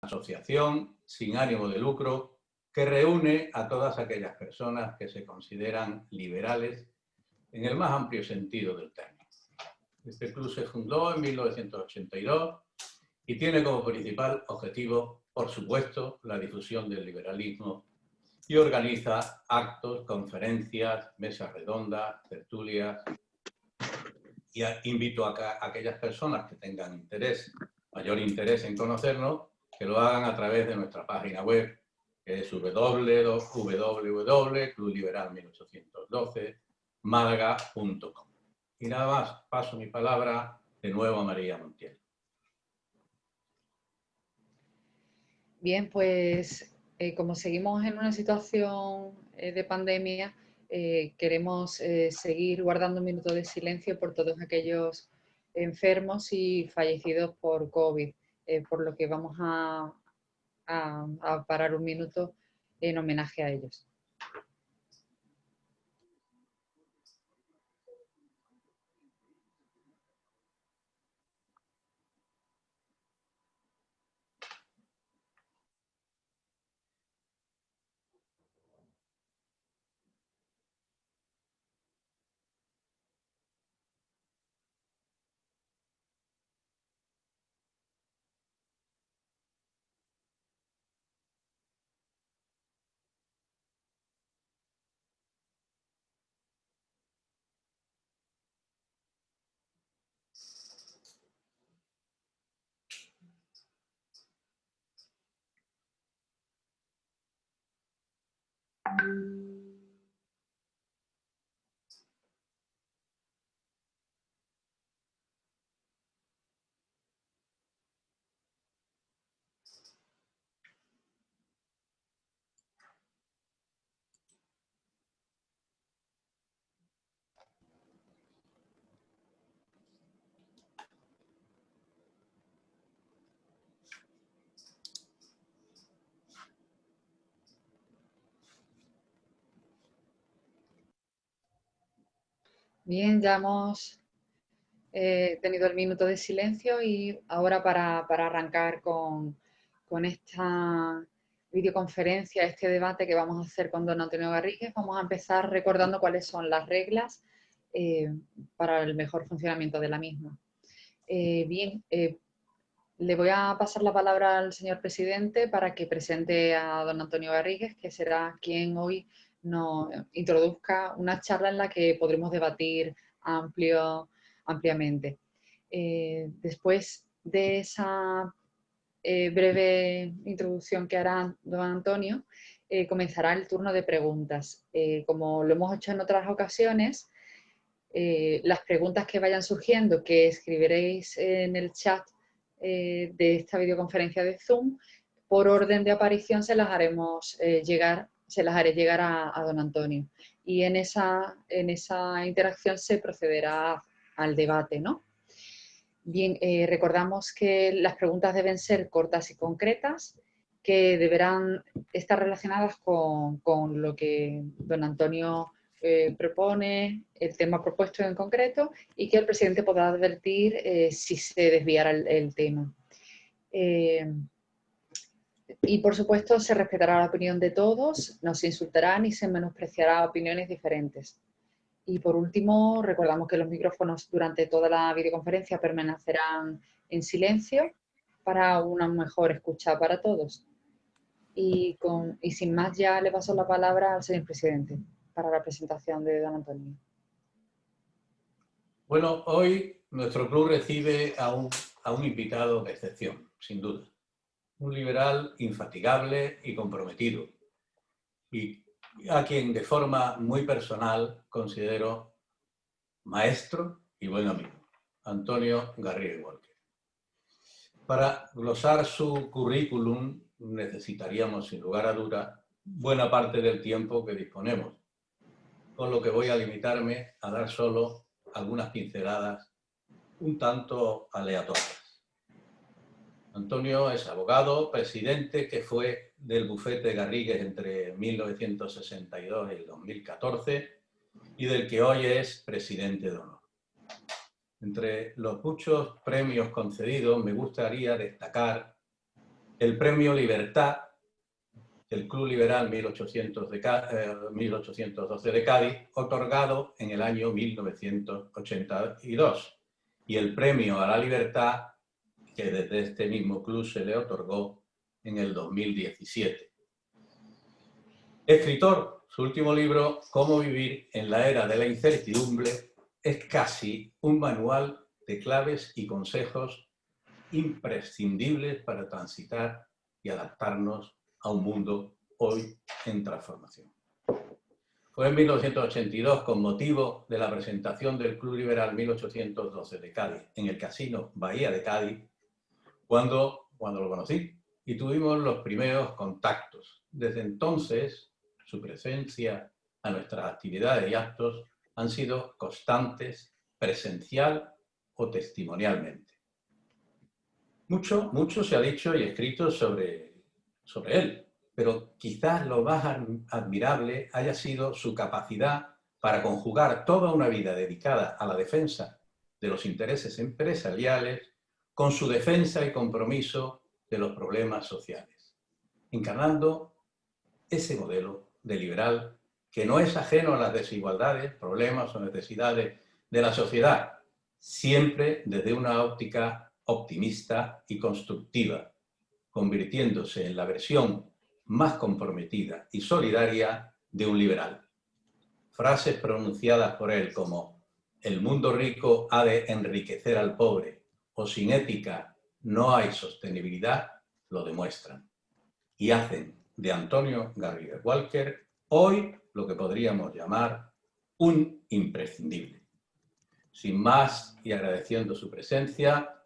asociación sin ánimo de lucro que reúne a todas aquellas personas que se consideran liberales en el más amplio sentido del término. Este club se fundó en 1982 y tiene como principal objetivo, por supuesto, la difusión del liberalismo y organiza actos, conferencias, mesas redondas, tertulias. Y invito a aquellas personas que tengan mayor interés en conocernos, que lo hagan a través de nuestra página web, que es www.clubliberal1812málaga.com. Y nada más, paso mi palabra de nuevo a María Montiel. Bien, pues como seguimos en una situación de pandemia, queremos seguir guardando un minuto de silencio por todos aquellos enfermos y fallecidos por COVID, por lo que vamos a parar un minuto en homenaje a ellos. Bien, ya hemos tenido el minuto de silencio y ahora para arrancar con esta videoconferencia, este debate que vamos a hacer con don Antonio Garrigues, vamos a empezar recordando cuáles son las reglas para el mejor funcionamiento de la misma. Le voy a pasar la palabra al señor presidente para que presente a don Antonio Garrigues, que será quien hoy nos introduzca una charla en la que podremos debatir ampliamente. Después de esa breve introducción que hará don Antonio, comenzará el turno de preguntas. Como lo hemos hecho en otras ocasiones, las preguntas que vayan surgiendo, que escribiréis en el chat de esta videoconferencia de Zoom, por orden de aparición se las haremos se las haré llegar a don Antonio. Y en esa interacción se procederá al debate, ¿no? Bien, recordamos que las preguntas deben ser cortas y concretas, que deberán estar relacionadas con lo que don Antonio propone, el tema propuesto en concreto, y que el presidente podrá advertir si se desviara el tema. Y por supuesto se respetará la opinión de todos, no se insultará ni se menospreciará opiniones diferentes. Y por último, recordamos que los micrófonos durante toda la videoconferencia permanecerán en silencio para una mejor escucha para todos. Y sin más, ya le paso la palabra al señor presidente para la presentación de don Antonio. Bueno, hoy nuestro club recibe a un invitado de excepción, sin duda. Un liberal infatigable y comprometido, y a quien de forma muy personal considero maestro y buen amigo, Antonio Garrigues Walker. Para glosar su currículum necesitaríamos, sin lugar a duda, buena parte del tiempo que disponemos, con lo que voy a limitarme a dar solo algunas pinceladas un tanto aleatorias. Antonio es abogado, presidente que fue del bufete Garrigues entre 1962 y el 2014 y del que hoy es presidente de honor. Entre los muchos premios concedidos me gustaría destacar el Premio Libertad del Club Liberal 1812 de Cádiz, otorgado en el año 1982, y el Premio a la Libertad, que desde este mismo club se le otorgó en el 2017. Escritor, su último libro, Cómo vivir en la era de la incertidumbre, es casi un manual de claves y consejos imprescindibles para transitar y adaptarnos a un mundo hoy en transformación. Fue en 1982, con motivo de la presentación del Club Liberal 1812 de Cádiz en el Casino Bahía de Cádiz, cuando lo conocí y tuvimos los primeros contactos. Desde entonces, su presencia a nuestras actividades y actos han sido constantes, presencial o testimonialmente. Mucho se ha dicho y escrito sobre él, pero quizás lo más admirable haya sido su capacidad para conjugar toda una vida dedicada a la defensa de los intereses empresariales con su defensa y compromiso de los problemas sociales, encarnando ese modelo de liberal que no es ajeno a las desigualdades, problemas o necesidades de la sociedad, siempre desde una óptica optimista y constructiva, convirtiéndose en la versión más comprometida y solidaria de un liberal. Frases pronunciadas por él como «el mundo rico ha de enriquecer al pobre» o «sin ética no hay sostenibilidad» lo demuestran y hacen de Antonio Garrigues Walker hoy lo que podríamos llamar un imprescindible. Sin más y agradeciendo su presencia,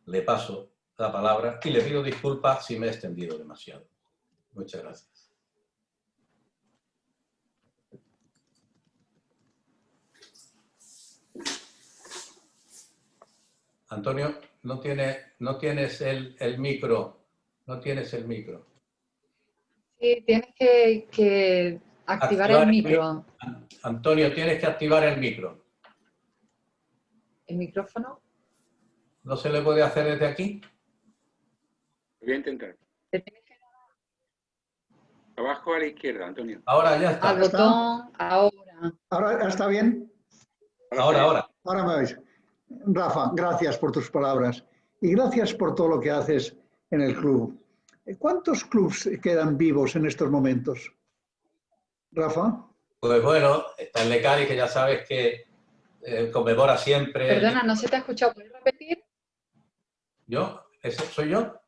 le paso la palabra y le pido disculpas si me he extendido demasiado. Muchas gracias. Antonio, no tienes el micro. No tienes el micro. Sí, tienes que activar el micro. Antonio, tienes que activar el micro. ¿El micrófono? ¿No se le puede hacer desde aquí? Voy a intentar. Abajo a la izquierda, Antonio. Ahora ya está. Al botón, ahora. ¿Ahora está bien? Ahora. Ahora me oís. Rafa, gracias por tus palabras y gracias por todo lo que haces en el club. ¿Cuántos clubs quedan vivos en estos momentos? Rafa. Pues bueno, está el de Cádiz, que ya sabes que conmemora siempre... Perdona, no se te ha escuchado. ¿Puedes repetir? ¿Yo? ¿Ese soy yo?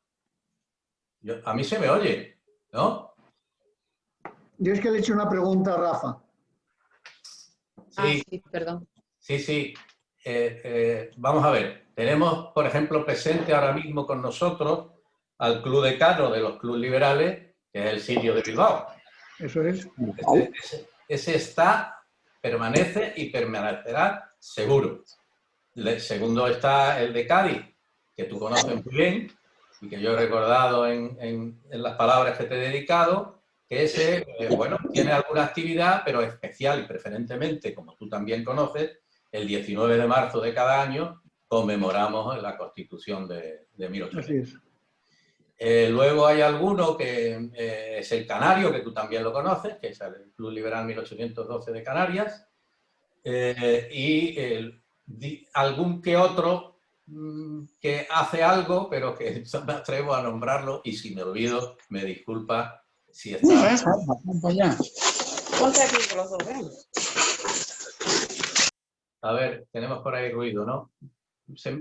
A mí se me oye, ¿no? Yo es que le he hecho una pregunta a Rafa. Sí, sí, perdón. Sí. Vamos a ver. Tenemos, por ejemplo, presente ahora mismo con nosotros al Club Decano de los Clubes Liberales, que es el sitio de Bilbao. Eso es. Ese está, permanece y permanecerá seguro. Segundo está el de Cádiz, que tú conoces muy bien y que yo he recordado en las palabras que te he dedicado, que ese, bueno, tiene alguna actividad, pero especial y preferentemente, como tú también conoces, el 19 de marzo de cada año conmemoramos la Constitución de 1800. Así es. Luego hay alguno que es el Canario, que tú también lo conoces, que es el Club Liberal 1812 de Canarias, y algún que otro que hace algo, pero que me atrevo a nombrarlo, y si me olvido, me disculpa si está... A ver, tenemos por ahí ruido, ¿no?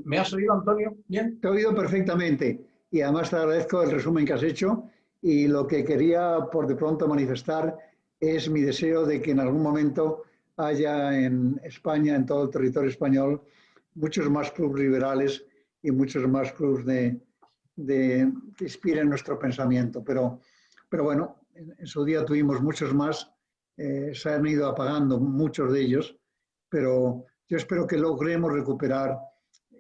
¿Me has oído, Antonio? ¿Bien? Te he oído perfectamente y además te agradezco el resumen que has hecho y lo que quería por de pronto manifestar es mi deseo de que en algún momento haya en España, en todo el territorio español, muchos más clubes liberales y muchos más clubes que inspiren nuestro pensamiento. Pero bueno, en su día tuvimos muchos más, se han ido apagando muchos de ellos, pero yo espero que logremos recuperar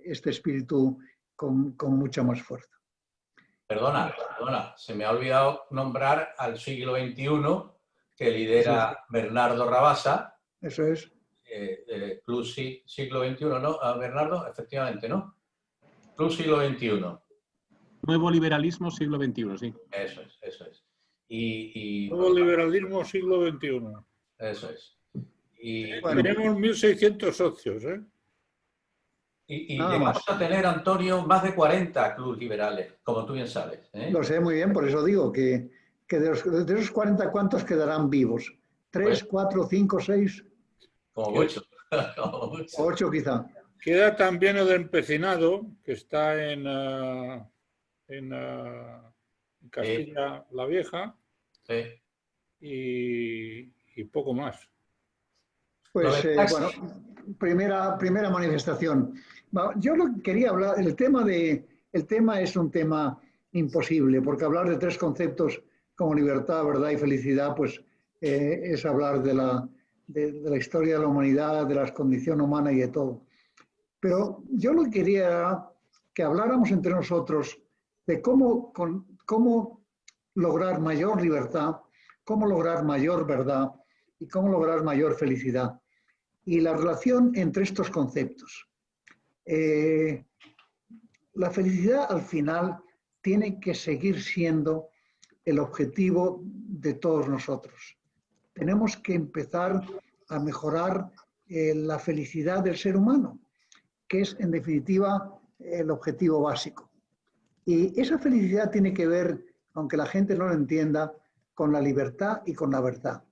este espíritu con mucha más fuerza. Perdona, se me ha olvidado nombrar al siglo XXI que lidera Bernardo Rabasa. Eso es. Club Siglo XXI, ¿no? Bernardo, efectivamente, ¿no? Club Siglo XXI. Nuevo liberalismo siglo XXI, sí. Eso es, eso es. Y Nuevo liberalismo siglo XXI. eso es. Y, Bueno. Tenemos 1.600 socios, ¿eh? y Nada llegamos más. a tener, Antonio, más de 40 clubes liberales, como tú bien sabes. Lo sé muy bien, por eso digo que de esos 40, ¿cuántos quedarán vivos? ¿3, Pues, 4, 5, 6, como mucho. Como mucho. 8 quizá? Queda también el Empecinado, que está en Castilla la Vieja, Sí. y poco más. Pues Lo de bueno, primera manifestación. Yo lo que quería hablar, el tema es un tema imposible, porque hablar de tres conceptos como libertad, verdad y felicidad, pues es hablar de la historia de la humanidad, de la condición humana y de todo. Pero yo lo que quería era que habláramos entre nosotros de cómo lograr mayor libertad, cómo lograr mayor verdad y cómo lograr mayor felicidad. Y la relación entre estos conceptos. La felicidad al final tiene que seguir siendo el objetivo de todos nosotros. Tenemos que empezar a mejorar la felicidad del ser humano, que es en definitiva el objetivo básico. Y esa felicidad tiene que ver, aunque la gente no lo entienda, con la libertad y con la verdad.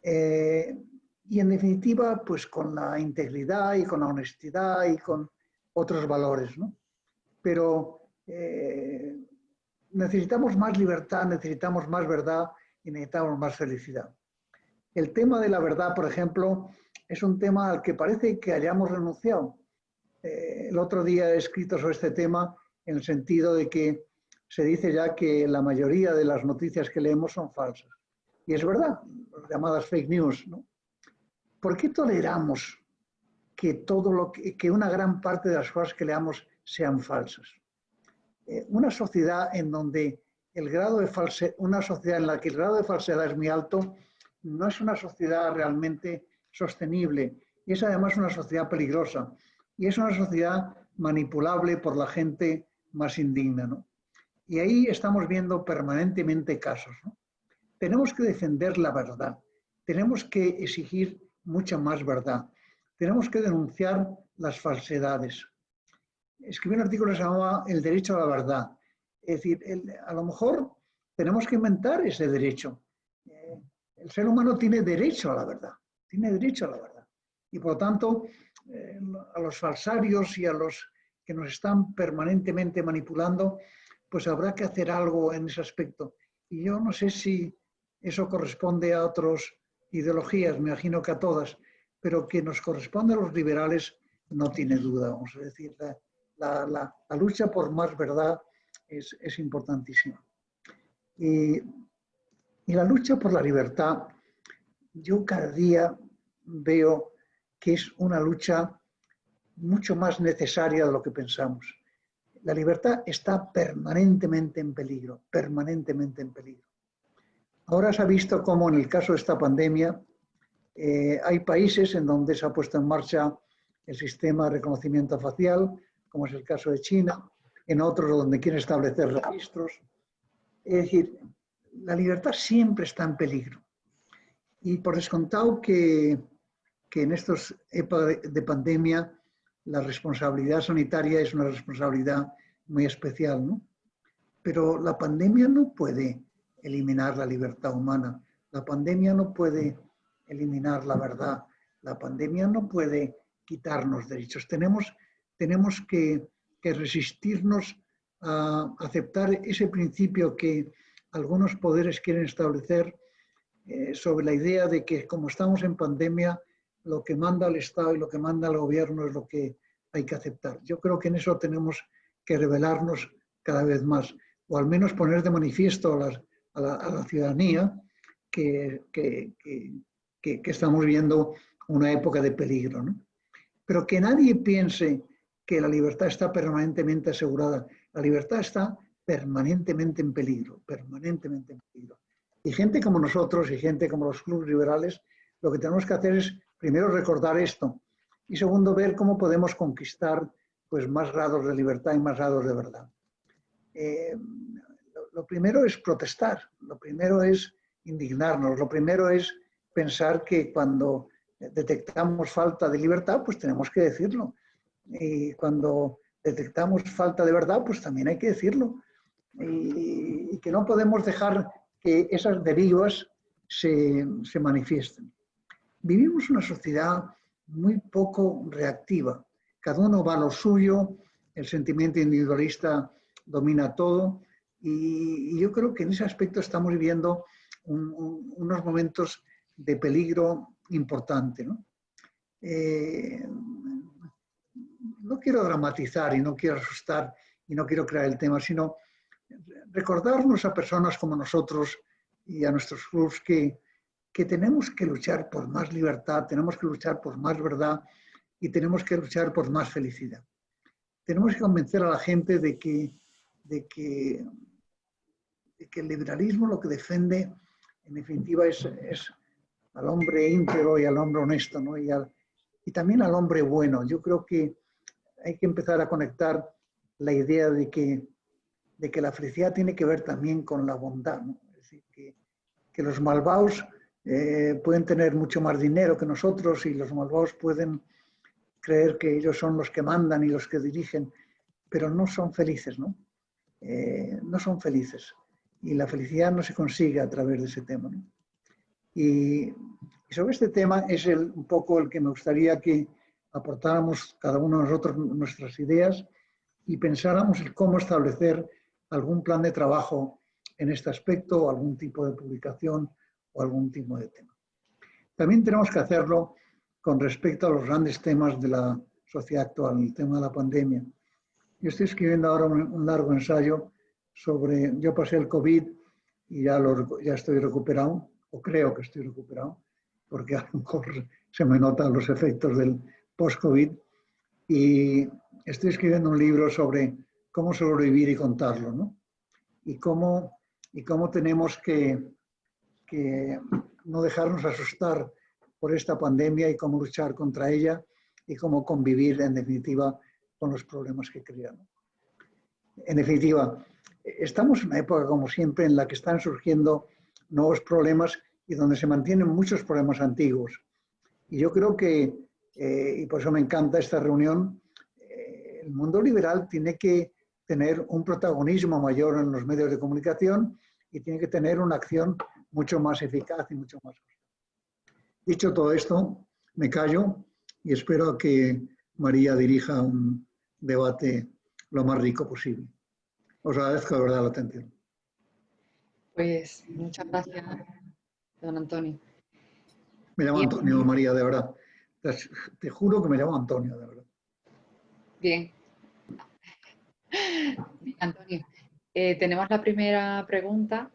Y en definitiva, pues con la integridad y con la honestidad y con otros valores, ¿no? Pero necesitamos más libertad, necesitamos más verdad y necesitamos más felicidad. El tema de la verdad, por ejemplo, es un tema al que parece que hayamos renunciado. El otro día he escrito sobre este tema en el sentido de que se dice ya que la mayoría de las noticias que leemos son falsas. Y es verdad, llamadas fake news, ¿no? ¿Por qué toleramos que que una gran parte de las cosas que leamos sean falsas? Una sociedad en donde una sociedad en la que el grado de falsedad es muy alto, no es una sociedad realmente sostenible. Y es además una sociedad peligrosa. Y es una sociedad manipulable por la gente más indigna, ¿no? Y ahí estamos viendo permanentemente casos, ¿no? Tenemos que defender la verdad. Tenemos que exigir mucha más verdad. Tenemos que denunciar las falsedades. Escribí un artículo que se llamaba El derecho a la verdad. Es decir, a lo mejor tenemos que inventar ese derecho. El ser humano tiene derecho a la verdad. Tiene derecho a la verdad. Y por lo tanto, a los falsarios y a los que nos están permanentemente manipulando, pues habrá que hacer algo en ese aspecto. Y yo no sé si eso corresponde a otras ideologías, me imagino que a todas, pero que nos corresponde a los liberales no tiene duda. Vamos a decir, la lucha por más verdad es importantísima. Y la lucha por la libertad, yo cada día veo que es una lucha mucho más necesaria de lo que pensamos. La libertad está permanentemente en peligro, permanentemente en peligro. Ahora se ha visto cómo en el caso de esta pandemia hay países en donde se ha puesto en marcha el sistema de reconocimiento facial, como es el caso de China, en otros donde quieren establecer registros. Es decir, la libertad siempre está en peligro. Y por descontado que en estos épocas de pandemia la responsabilidad sanitaria es una responsabilidad muy especial, ¿no? Pero la pandemia no puede eliminar la libertad humana. La pandemia no puede eliminar la verdad. La pandemia no puede quitarnos derechos. Tenemos que resistirnos a aceptar ese principio que algunos poderes quieren establecer sobre la idea de que como estamos en pandemia, lo que manda el Estado y lo que manda el gobierno es lo que hay que aceptar. Yo creo que en eso tenemos que rebelarnos cada vez más, o al menos poner de manifiesto a la ciudadanía que estamos viviendo una época de peligro, ¿no? Pero que nadie piense que la libertad está permanentemente asegurada. La libertad está permanentemente en peligro, permanentemente en peligro. Y gente como nosotros y gente como los clubes liberales, lo que tenemos que hacer es, primero, recordar esto y segundo, ver cómo podemos conquistar pues, más grados de libertad y más grados de verdad. lo primero es protestar, lo primero es indignarnos, lo primero es pensar que cuando detectamos falta de libertad, pues tenemos que decirlo. Y cuando detectamos falta de verdad, pues también hay que decirlo. Y que no podemos dejar que esas derivas se manifiesten. Vivimos una sociedad muy poco reactiva. Cada uno va a lo suyo, el sentimiento individualista domina todo y yo creo que en ese aspecto estamos viviendo unos momentos de peligro importante, ¿no? No quiero dramatizar y no quiero asustar y no quiero crear el tema, sino recordarnos a personas como nosotros y a nuestros clubs que tenemos que luchar por más libertad, tenemos que luchar por más verdad y tenemos que luchar por más felicidad. Tenemos que convencer a la gente de que el liberalismo lo que defiende, en definitiva, es al hombre íntegro y al hombre honesto, ¿no? Y también al hombre bueno. Yo creo que hay que empezar a conectar la idea de que la felicidad tiene que ver también con la bondad, ¿no? Es decir, que los malvados pueden tener mucho más dinero que nosotros y los malvados pueden creer que ellos son los que mandan y los que dirigen, pero no son felices, ¿no? No son felices. Y la felicidad no se consigue a través de ese tema, ¿no? Y sobre este tema es un poco el que me gustaría que aportáramos cada uno de nosotros nuestras ideas y pensáramos en cómo establecer algún plan de trabajo en este aspecto, o algún tipo de publicación o algún tipo de tema. También tenemos que hacerlo con respecto a los grandes temas de la sociedad actual, el tema de la pandemia. Yo estoy escribiendo ahora un largo ensayo sobre, yo pasé el COVID y ya estoy recuperado, o creo que estoy recuperado, porque a lo mejor se me notan los efectos del post-COVID, y estoy escribiendo un libro sobre cómo sobrevivir y contarlo, ¿no? Y cómo tenemos que no dejarnos asustar por esta pandemia y cómo luchar contra ella y cómo convivir, en definitiva, con los problemas que crea, ¿no? En definitiva, estamos en una época, como siempre, en la que están surgiendo nuevos problemas y donde se mantienen muchos problemas antiguos. Y yo creo que, y por eso me encanta esta reunión, el mundo liberal tiene que tener un protagonismo mayor en los medios de comunicación y tiene que tener una acción mucho más eficaz y mucho más justa. Dicho todo esto, me callo y espero que María dirija un debate lo más rico posible. Os agradezco de verdad la atención. Pues muchas gracias, don Antonio. Me llamo Antonio, María, de verdad. Te juro que me llamo Antonio, de verdad. Bien. Antonio, tenemos la primera pregunta.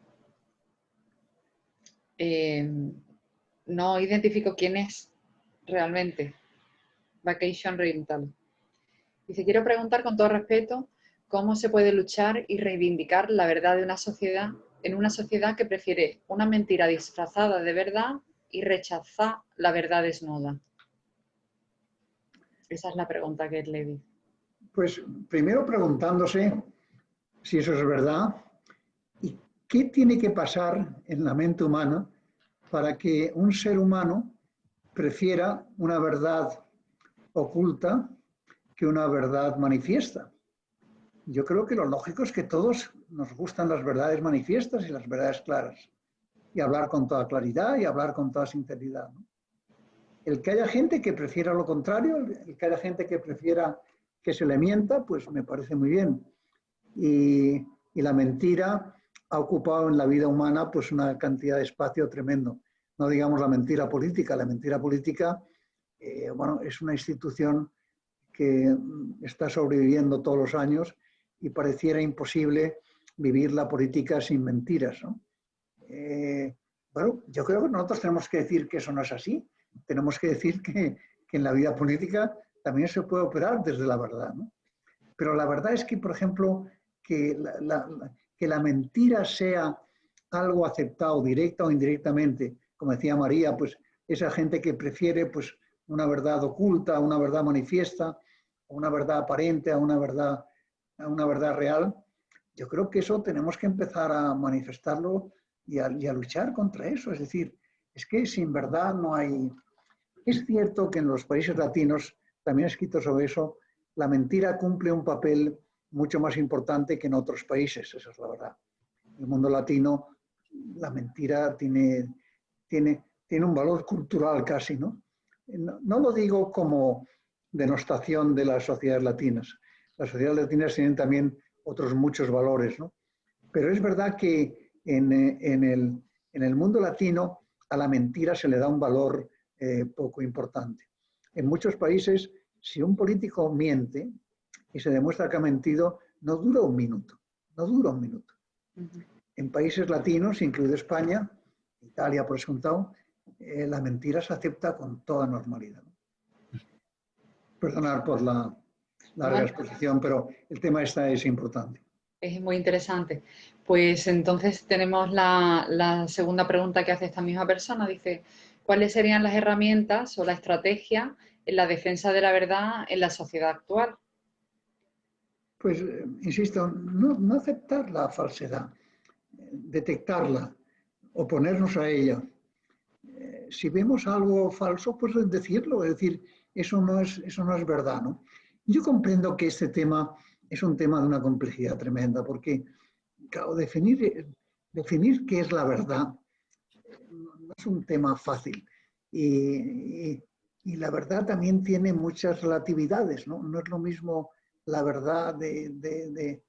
No identifico quién es realmente. Vacation Rental. Dice, quiero preguntar con todo respeto cómo se puede luchar y reivindicar la verdad de una sociedad en una sociedad que prefiere una mentira disfrazada de verdad y rechaza la verdad desnuda. Esa es la pregunta que le di. Pues primero preguntándose si eso es verdad y qué tiene que pasar en la mente humana para que un ser humano prefiera una verdad oculta que una verdad manifiesta. Yo creo que lo lógico es que todos nos gustan las verdades manifiestas y las verdades claras. Y hablar con toda claridad y hablar con toda sinceridad, ¿no? El que haya gente que prefiera lo contrario, el que haya gente que prefiera que se le mienta, pues me parece muy bien. Y la mentira ha ocupado en la vida humana pues una cantidad de espacio tremendo. No digamos la mentira política. La mentira política, bueno, es una institución que está sobreviviendo todos los años y pareciera imposible vivir la política sin mentiras, ¿no? Bueno, yo creo que nosotros tenemos que decir que eso no es así. Tenemos que decir que en la vida política también se puede operar desde la verdad, ¿no? Pero la verdad es que, por ejemplo, que la mentira sea algo aceptado directa o indirectamente, como decía María, pues esa gente que prefiere pues una verdad oculta, una verdad manifiesta, una verdad aparente a una verdad real. yo creo que eso tenemos que empezar a manifestarlo y a luchar contra eso. Es decir, es que sin verdad no hay... Es cierto que en los países latinos, también he escrito sobre eso, la mentira cumple un papel mucho más importante que en otros países, esa es la verdad. En el mundo latino, la mentira tiene un valor cultural casi, ¿no? No lo digo como denostación de las sociedades latinas. Las sociedades latinas tienen también otros muchos valores, ¿no? Pero es verdad que en el mundo latino a la mentira se le da un valor poco importante. En muchos países, si un político miente y se demuestra que ha mentido, no dura un minuto, no dura un minuto. En países latinos, incluido España, Italia por descontado, la mentira se acepta con toda normalidad. Perdonad por la larga exposición, pero el tema esta es importante. Es muy interesante. Pues entonces tenemos la segunda pregunta que hace esta misma persona. Dice, ¿cuáles serían las herramientas o la estrategia en la defensa de la verdad en la sociedad actual? Pues, insisto, no aceptar la falsedad, detectarla, oponernos a ella. Si vemos algo falso, pues decirlo, es decir, eso no es verdad, ¿no? Yo comprendo que este tema es un tema de una complejidad tremenda, porque, claro, definir qué es la verdad no es un tema fácil. Y la verdad también tiene muchas relatividades, ¿no? No es lo mismo la verdad de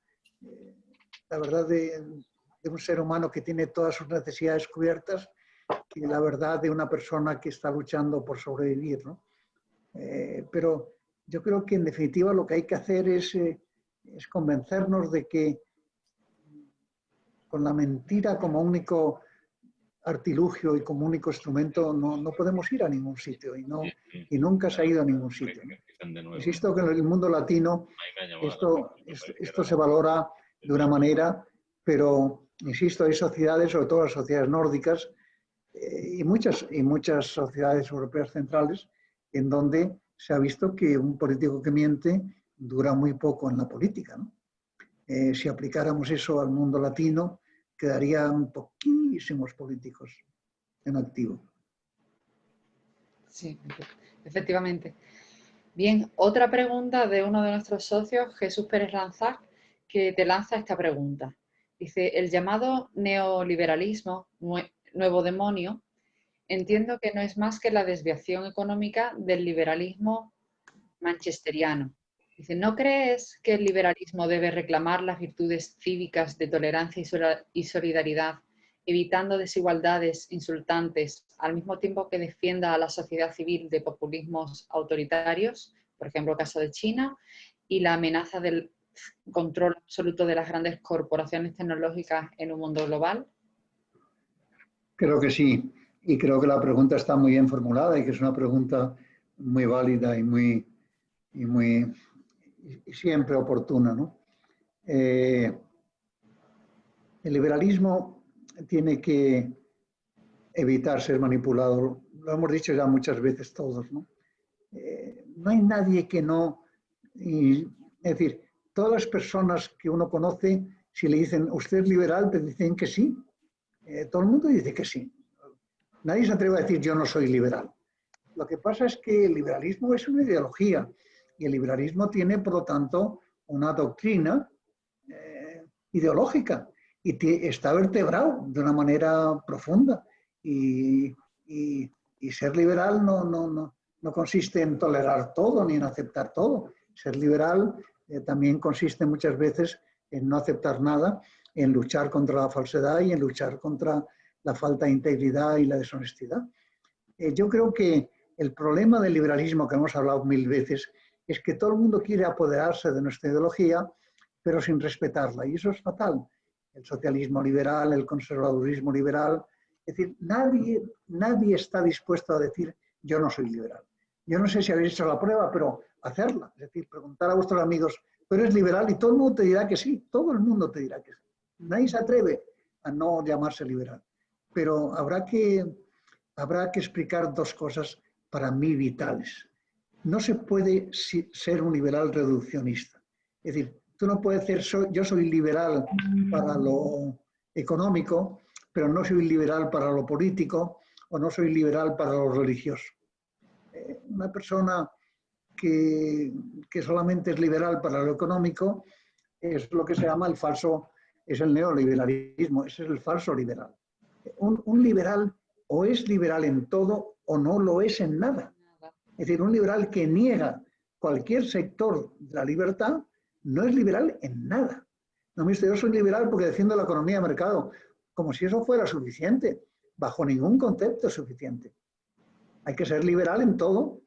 un ser humano que tiene todas sus necesidades cubiertas que la verdad de una persona que está luchando por sobrevivir, ¿no? Pero yo creo que en definitiva lo que hay que hacer es convencernos de que con la mentira como único artilugio y como único instrumento no podemos ir a ningún sitio y nunca se ha ido a ningún sitio, ¿no? Insisto que en el mundo latino esto se valora de una manera, pero insisto, hay sociedades, sobre todo las sociedades nórdicas, y muchas sociedades europeas centrales, en donde se ha visto que un político que miente dura muy poco en la política, ¿no? Si aplicáramos eso al mundo latino, quedarían poquísimos políticos en activo. Sí, efectivamente. Bien, otra pregunta de uno de nuestros socios, Jesús Pérez Lanzac, que te lanza esta pregunta. Dice, el llamado neoliberalismo, nuevo demonio, entiendo que no es más que la desviación económica del liberalismo manchesteriano. Dice, ¿no crees que el liberalismo debe reclamar las virtudes cívicas de tolerancia y solidaridad, evitando desigualdades insultantes, al mismo tiempo que defienda a la sociedad civil de populismos autoritarios, por ejemplo, el caso de China, y la amenaza del control absoluto de las grandes corporaciones tecnológicas en un mundo global? Creo que sí, y creo que la pregunta está muy bien formulada y que es una pregunta muy válida y siempre oportuna, ¿no? El liberalismo tiene que evitar ser manipulado, lo hemos dicho ya muchas veces todos, ¿no? No hay nadie que no... es decir, todas las personas que uno conoce, si le dicen, ¿usted es liberal?, te dicen que sí. Todo el mundo dice que sí. Nadie se atreve a decir, yo no soy liberal. Lo que pasa es que el liberalismo es una ideología y el liberalismo tiene, por lo tanto, una doctrina ideológica y está vertebrado de una manera profunda. Y ser liberal no consiste en tolerar todo ni en aceptar todo. Ser liberal también consiste muchas veces en no aceptar nada, en luchar contra la falsedad y en luchar contra la falta de integridad y la deshonestidad. Yo creo que el problema del liberalismo, que hemos hablado mil veces, es que todo el mundo quiere apoderarse de nuestra ideología, pero sin respetarla, y eso es fatal. El socialismo liberal, el conservadurismo liberal, es decir, nadie está dispuesto a decir, yo no soy liberal. Yo no sé si habéis hecho la prueba, pero hacerla, es decir, preguntar a vuestros amigos, ¿tú eres liberal? Y todo el mundo te dirá que sí, todo el mundo te dirá que sí. Nadie se atreve a no llamarse liberal. Pero habrá que explicar dos cosas para mí vitales. No se puede ser un liberal reduccionista. Es decir, Tú no puedes decir, yo soy liberal para lo económico, pero no soy liberal para lo político o no soy liberal para lo religioso. Una persona que solamente es liberal para lo económico es lo que se llama el falso, es el neoliberalismo, ese es el falso liberal. Un liberal o es liberal en todo o no lo es en nada. Es decir, un liberal que niega cualquier sector de la libertad no es liberal en nada. No me dice, yo soy liberal porque defiendo la economía de mercado, como si eso fuera suficiente. Bajo ningún concepto es suficiente. Hay que ser liberal en todo,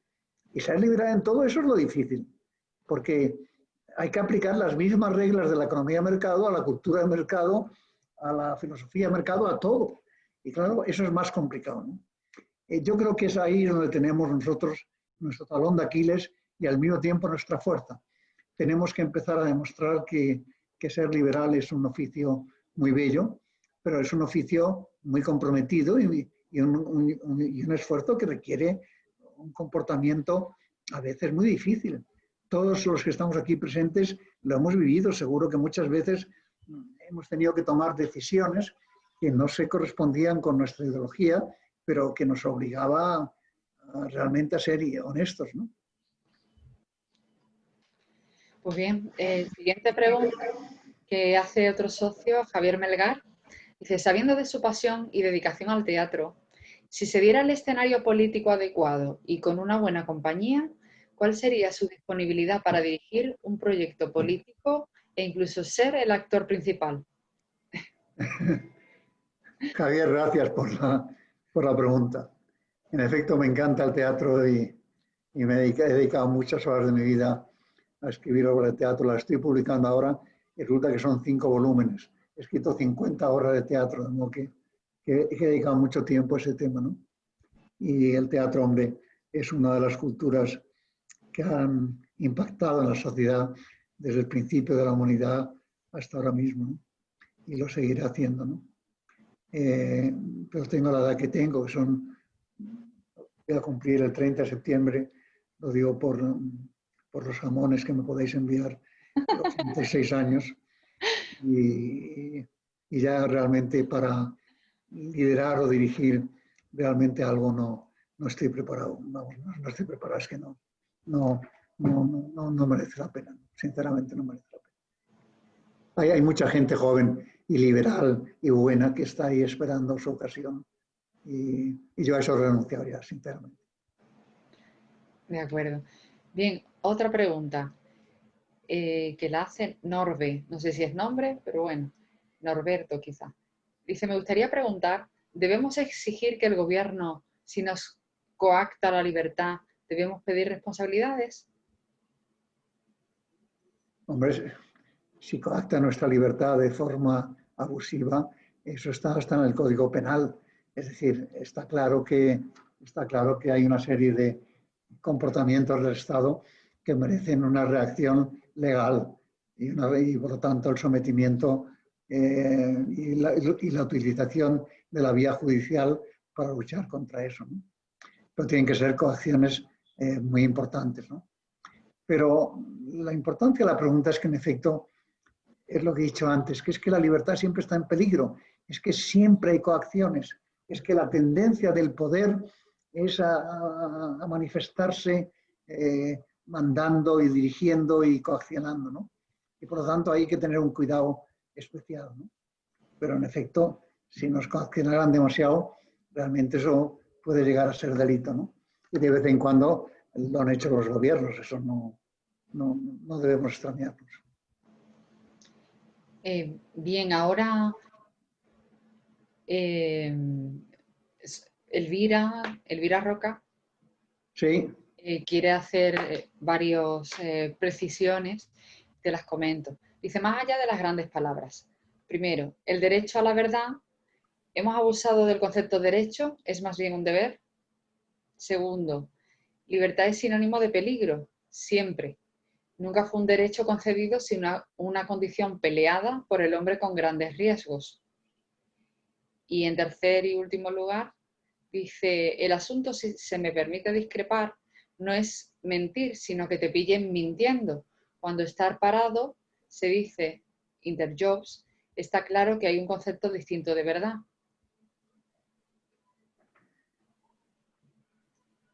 y ser liberal en todo, eso es lo difícil, porque hay que aplicar las mismas reglas de la economía de mercado, a la cultura de mercado, a la filosofía de mercado, a todo. Y claro, eso es más complicado, ¿no? Yo creo que es ahí donde tenemos nosotros nuestro talón de Aquiles y al mismo tiempo nuestra fuerza. Tenemos que empezar a demostrar que ser liberal es un oficio muy bello, pero es un oficio muy comprometido y un esfuerzo que requiere un comportamiento a veces muy difícil. Todos los que estamos aquí presentes lo hemos vivido, seguro que muchas veces hemos tenido que tomar decisiones que no se correspondían con nuestra ideología, pero que nos obligaba realmente a ser honestos, ¿no? Pues bien, siguiente pregunta que hace otro socio, Javier Melgar. Dice, sabiendo de su pasión y dedicación al teatro, si se diera el escenario político adecuado y con una buena compañía, ¿cuál sería su disponibilidad para dirigir un proyecto político e incluso ser el actor principal? Javier, gracias por la pregunta. En efecto, me encanta el teatro y me he dedicado muchas horas de mi vida a escribir obras de teatro. Las estoy publicando ahora y resulta que son 5 volúmenes. He escrito 50 horas de teatro, de modo que he dedicado mucho tiempo a ese tema, ¿no? Y el teatro, hombre, es una de las culturas que han impactado en la sociedad desde el principio de la humanidad hasta ahora mismo, ¿no? Y lo seguiré haciendo, ¿no? Pero tengo la edad que tengo, que voy a cumplir el 30 de septiembre, lo digo por los jamones que me podéis enviar, 86 años, y ya realmente para liderar o dirigir realmente algo no estoy preparado. Vamos, no estoy preparado, es que no merece la pena, sinceramente no merece la pena. Hay mucha gente joven y liberal y buena que está ahí esperando su ocasión y yo a eso renunciaría, sinceramente. De acuerdo. Bien, otra pregunta que la hace Norbe, no sé si es nombre, pero bueno, Norberto quizá. Dice, me gustaría preguntar, ¿debemos exigir que el gobierno, si nos coacta la libertad, debemos pedir responsabilidades? Hombre, si coacta nuestra libertad de forma abusiva, eso está hasta en el Código Penal. Es decir, está claro que hay una serie de comportamientos del Estado que merecen una reacción legal y por lo tanto el sometimiento y la utilización de la vía judicial para luchar contra eso, ¿no? Pero tienen que ser coacciones muy importantes, ¿no? Pero la importancia de la pregunta es que en efecto es lo que he dicho antes, que es que la libertad siempre está en peligro, es que siempre hay coacciones, es que la tendencia del poder es a manifestarse mandando y dirigiendo y coaccionando, ¿no? Y por lo tanto hay que tener un cuidado especial, ¿no? Pero en efecto, si nos coaccionaran demasiado, realmente eso puede llegar a ser delito, ¿no? Y de vez en cuando lo han hecho los gobiernos, eso no debemos extrañarnos. Bien, ahora Elvira Roca Sí. Quiere hacer varias precisiones, te las comento. Dice, más allá de las grandes palabras. Primero, el derecho a la verdad. ¿Hemos abusado del concepto de derecho? ¿Es más bien un deber? Segundo, libertad es sinónimo de peligro, siempre. Nunca fue un derecho concebido sino una condición peleada por el hombre con grandes riesgos. Y en tercer y último lugar, dice, el asunto, si se me permite discrepar, no es mentir, sino que te pillen mintiendo, cuando estar parado se dice interjobs, está claro que hay un concepto distinto de verdad.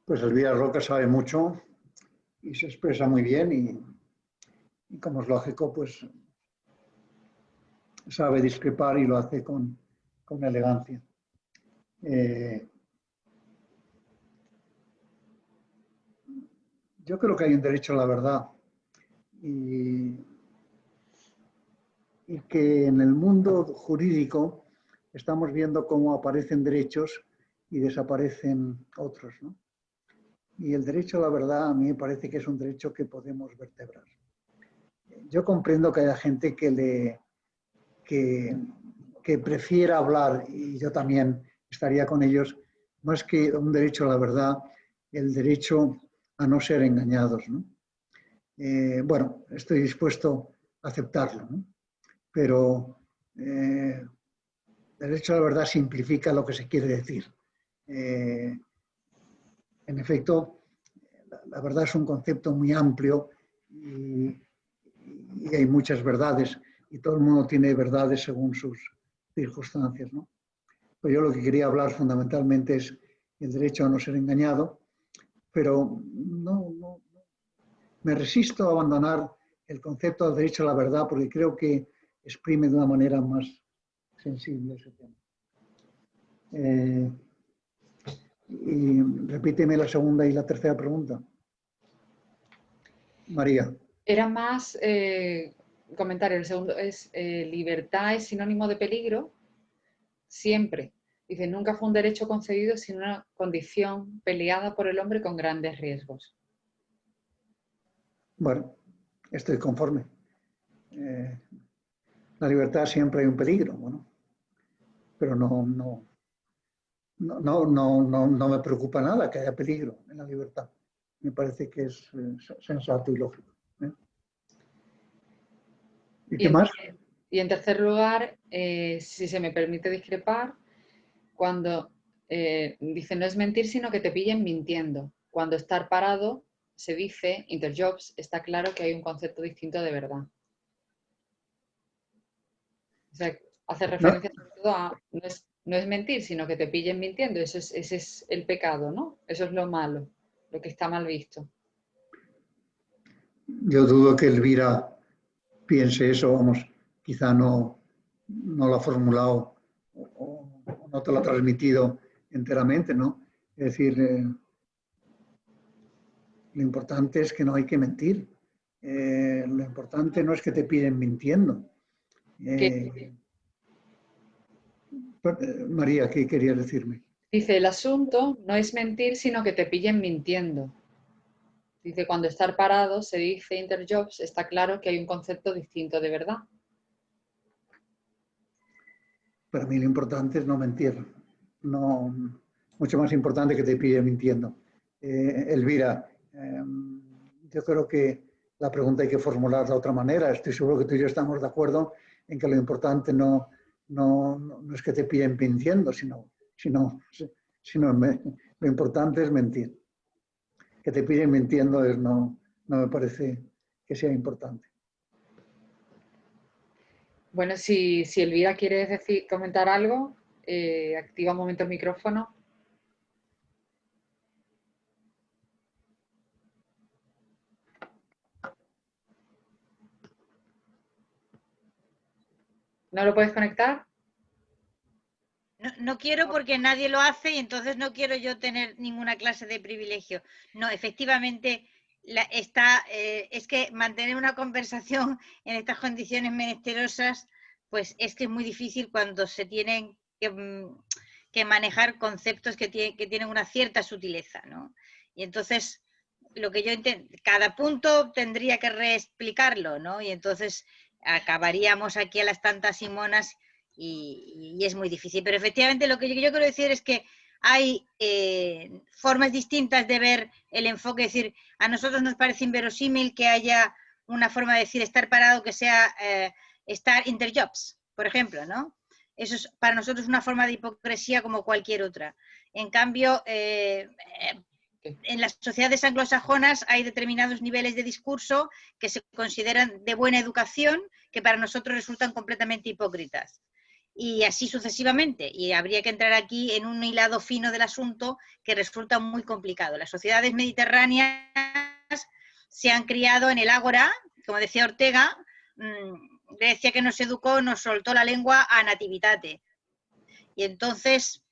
Pues Elvira Roca sabe mucho y se expresa muy bien y como es lógico, pues sabe discrepar y lo hace con elegancia. Yo creo que hay un derecho a la verdad y que en el mundo jurídico estamos viendo cómo aparecen derechos y desaparecen otros, ¿no? Y el derecho a la verdad a mí me parece que es un derecho que podemos vertebrar. Yo comprendo que haya gente que prefiera hablar, y yo también estaría con ellos, más que un derecho a la verdad, el derecho a no ser engañados, ¿no? Bueno, estoy dispuesto a aceptarlo, ¿no? Pero el derecho a la verdad simplifica lo que se quiere decir. En efecto, la verdad es un concepto muy amplio y hay muchas verdades y todo el mundo tiene verdades según sus circunstancias, ¿no? Pues yo lo que quería hablar fundamentalmente es el derecho a no ser engañado, pero no me resisto a abandonar el concepto del derecho a la verdad porque creo que exprime de una manera más sensible ese tema. Y repíteme la segunda y la tercera pregunta. María. Era más comentario. El segundo es libertad es sinónimo de peligro. Siempre. Dice, nunca fue un derecho concedido sino una condición peleada por el hombre con grandes riesgos. Bueno, estoy conforme. La libertad siempre hay un peligro, bueno, pero no me preocupa nada que haya peligro en la libertad. Me parece que es sensato y lógico. ¿Y qué más? Y en tercer lugar, si se me permite discrepar, cuando dice no es mentir, sino que te pillen mintiendo. Cuando estar parado se dice interjobs, está claro que hay un concepto distinto de verdad. O sea, hace referencia sobre todo a no es mentir, sino que te pillen mintiendo. Ese es el pecado, ¿no? Eso es lo malo, lo que está mal visto. Yo dudo que Elvira piense eso, vamos, quizá no lo ha formulado o no te lo ha transmitido enteramente, ¿no? Es decir, lo importante es que no hay que mentir. Lo importante no es que te piden mintiendo. María, ¿qué querías decirme? Dice, el asunto no es mentir, sino que te pillen mintiendo. Dice, cuando estar parado se dice interjobs, está claro que hay un concepto distinto de verdad. Para mí lo importante es no mentir. No, mucho más importante que te pillen mintiendo. Elvira, yo creo que la pregunta hay que formular de otra manera. Estoy seguro que tú y yo estamos de acuerdo en que lo importante no es que te pillen mintiendo, sino lo importante es mentir. Que te pillen mintiendo no me parece que sea importante. Bueno, si Elvira quiere comentar algo, activa un momento el micrófono. ¿No lo puedes conectar? No quiero porque nadie lo hace y entonces no quiero yo tener ninguna clase de privilegio. No, efectivamente, es que mantener una conversación en estas condiciones menesterosas, pues es que es muy difícil cuando se tienen que manejar conceptos que tienen una cierta sutileza, ¿no? Y entonces, lo que yo cada punto tendría que reexplicarlo, ¿no? Y entonces acabaríamos aquí a las tantas y monas y es muy difícil. Pero efectivamente lo que yo quiero decir es que hay formas distintas de ver el enfoque. Es decir, a nosotros nos parece inverosímil que haya una forma de decir estar parado que sea estar interjobs, por ejemplo, ¿no? Eso es para nosotros una forma de hipocresía como cualquier otra. En cambio, que en las sociedades anglosajonas hay determinados niveles de discurso que se consideran de buena educación, que para nosotros resultan completamente hipócritas. Y así sucesivamente. Y habría que entrar aquí en un hilado fino del asunto que resulta muy complicado. Las sociedades mediterráneas se han criado en el ágora, como decía Ortega, Grecia que nos educó nos soltó la lengua a nativitate. Y entonces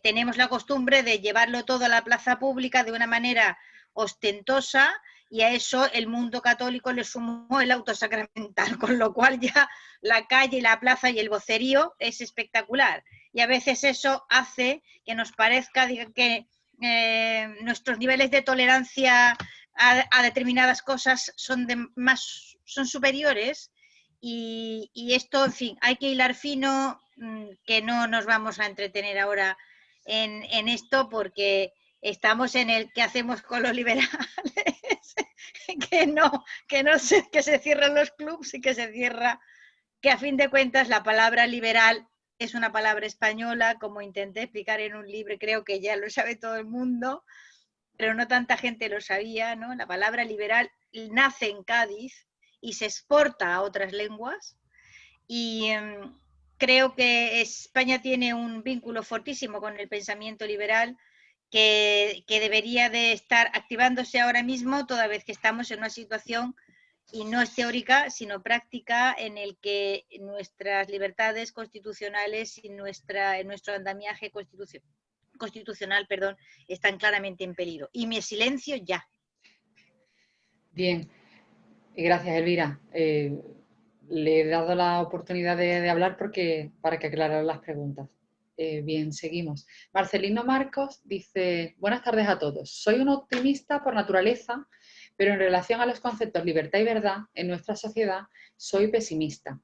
tenemos la costumbre de llevarlo todo a la plaza pública de una manera ostentosa, y a eso el mundo católico le sumó el auto sacramental, con lo cual ya la calle, la plaza y el vocerío es espectacular. Y a veces eso hace que nos parezca que nuestros niveles de tolerancia a determinadas cosas son superiores, y esto, en fin, hay que hilar fino, que no nos vamos a entretener ahora en esto, porque estamos en el que hacemos con los liberales, que se cierran los clubs y que se cierra, que a fin de cuentas la palabra liberal es una palabra española, como intenté explicar en un libro, creo que ya lo sabe todo el mundo, pero no tanta gente lo sabía, ¿no? La palabra liberal nace en Cádiz y se exporta a otras lenguas, y creo que España tiene un vínculo fortísimo con el pensamiento liberal que debería de estar activándose ahora mismo, toda vez que estamos en una situación, y no es teórica, sino práctica, en el que nuestras libertades constitucionales y nuestro andamiaje constitucional, están claramente en peligro. Y mi silencio ya. Bien, gracias, Elvira. Le he dado la oportunidad de hablar para que aclarara las preguntas. Bien, seguimos. Marcelino Marcos dice: buenas tardes a todos. Soy un optimista por naturaleza, pero en relación a los conceptos libertad y verdad en nuestra sociedad soy pesimista.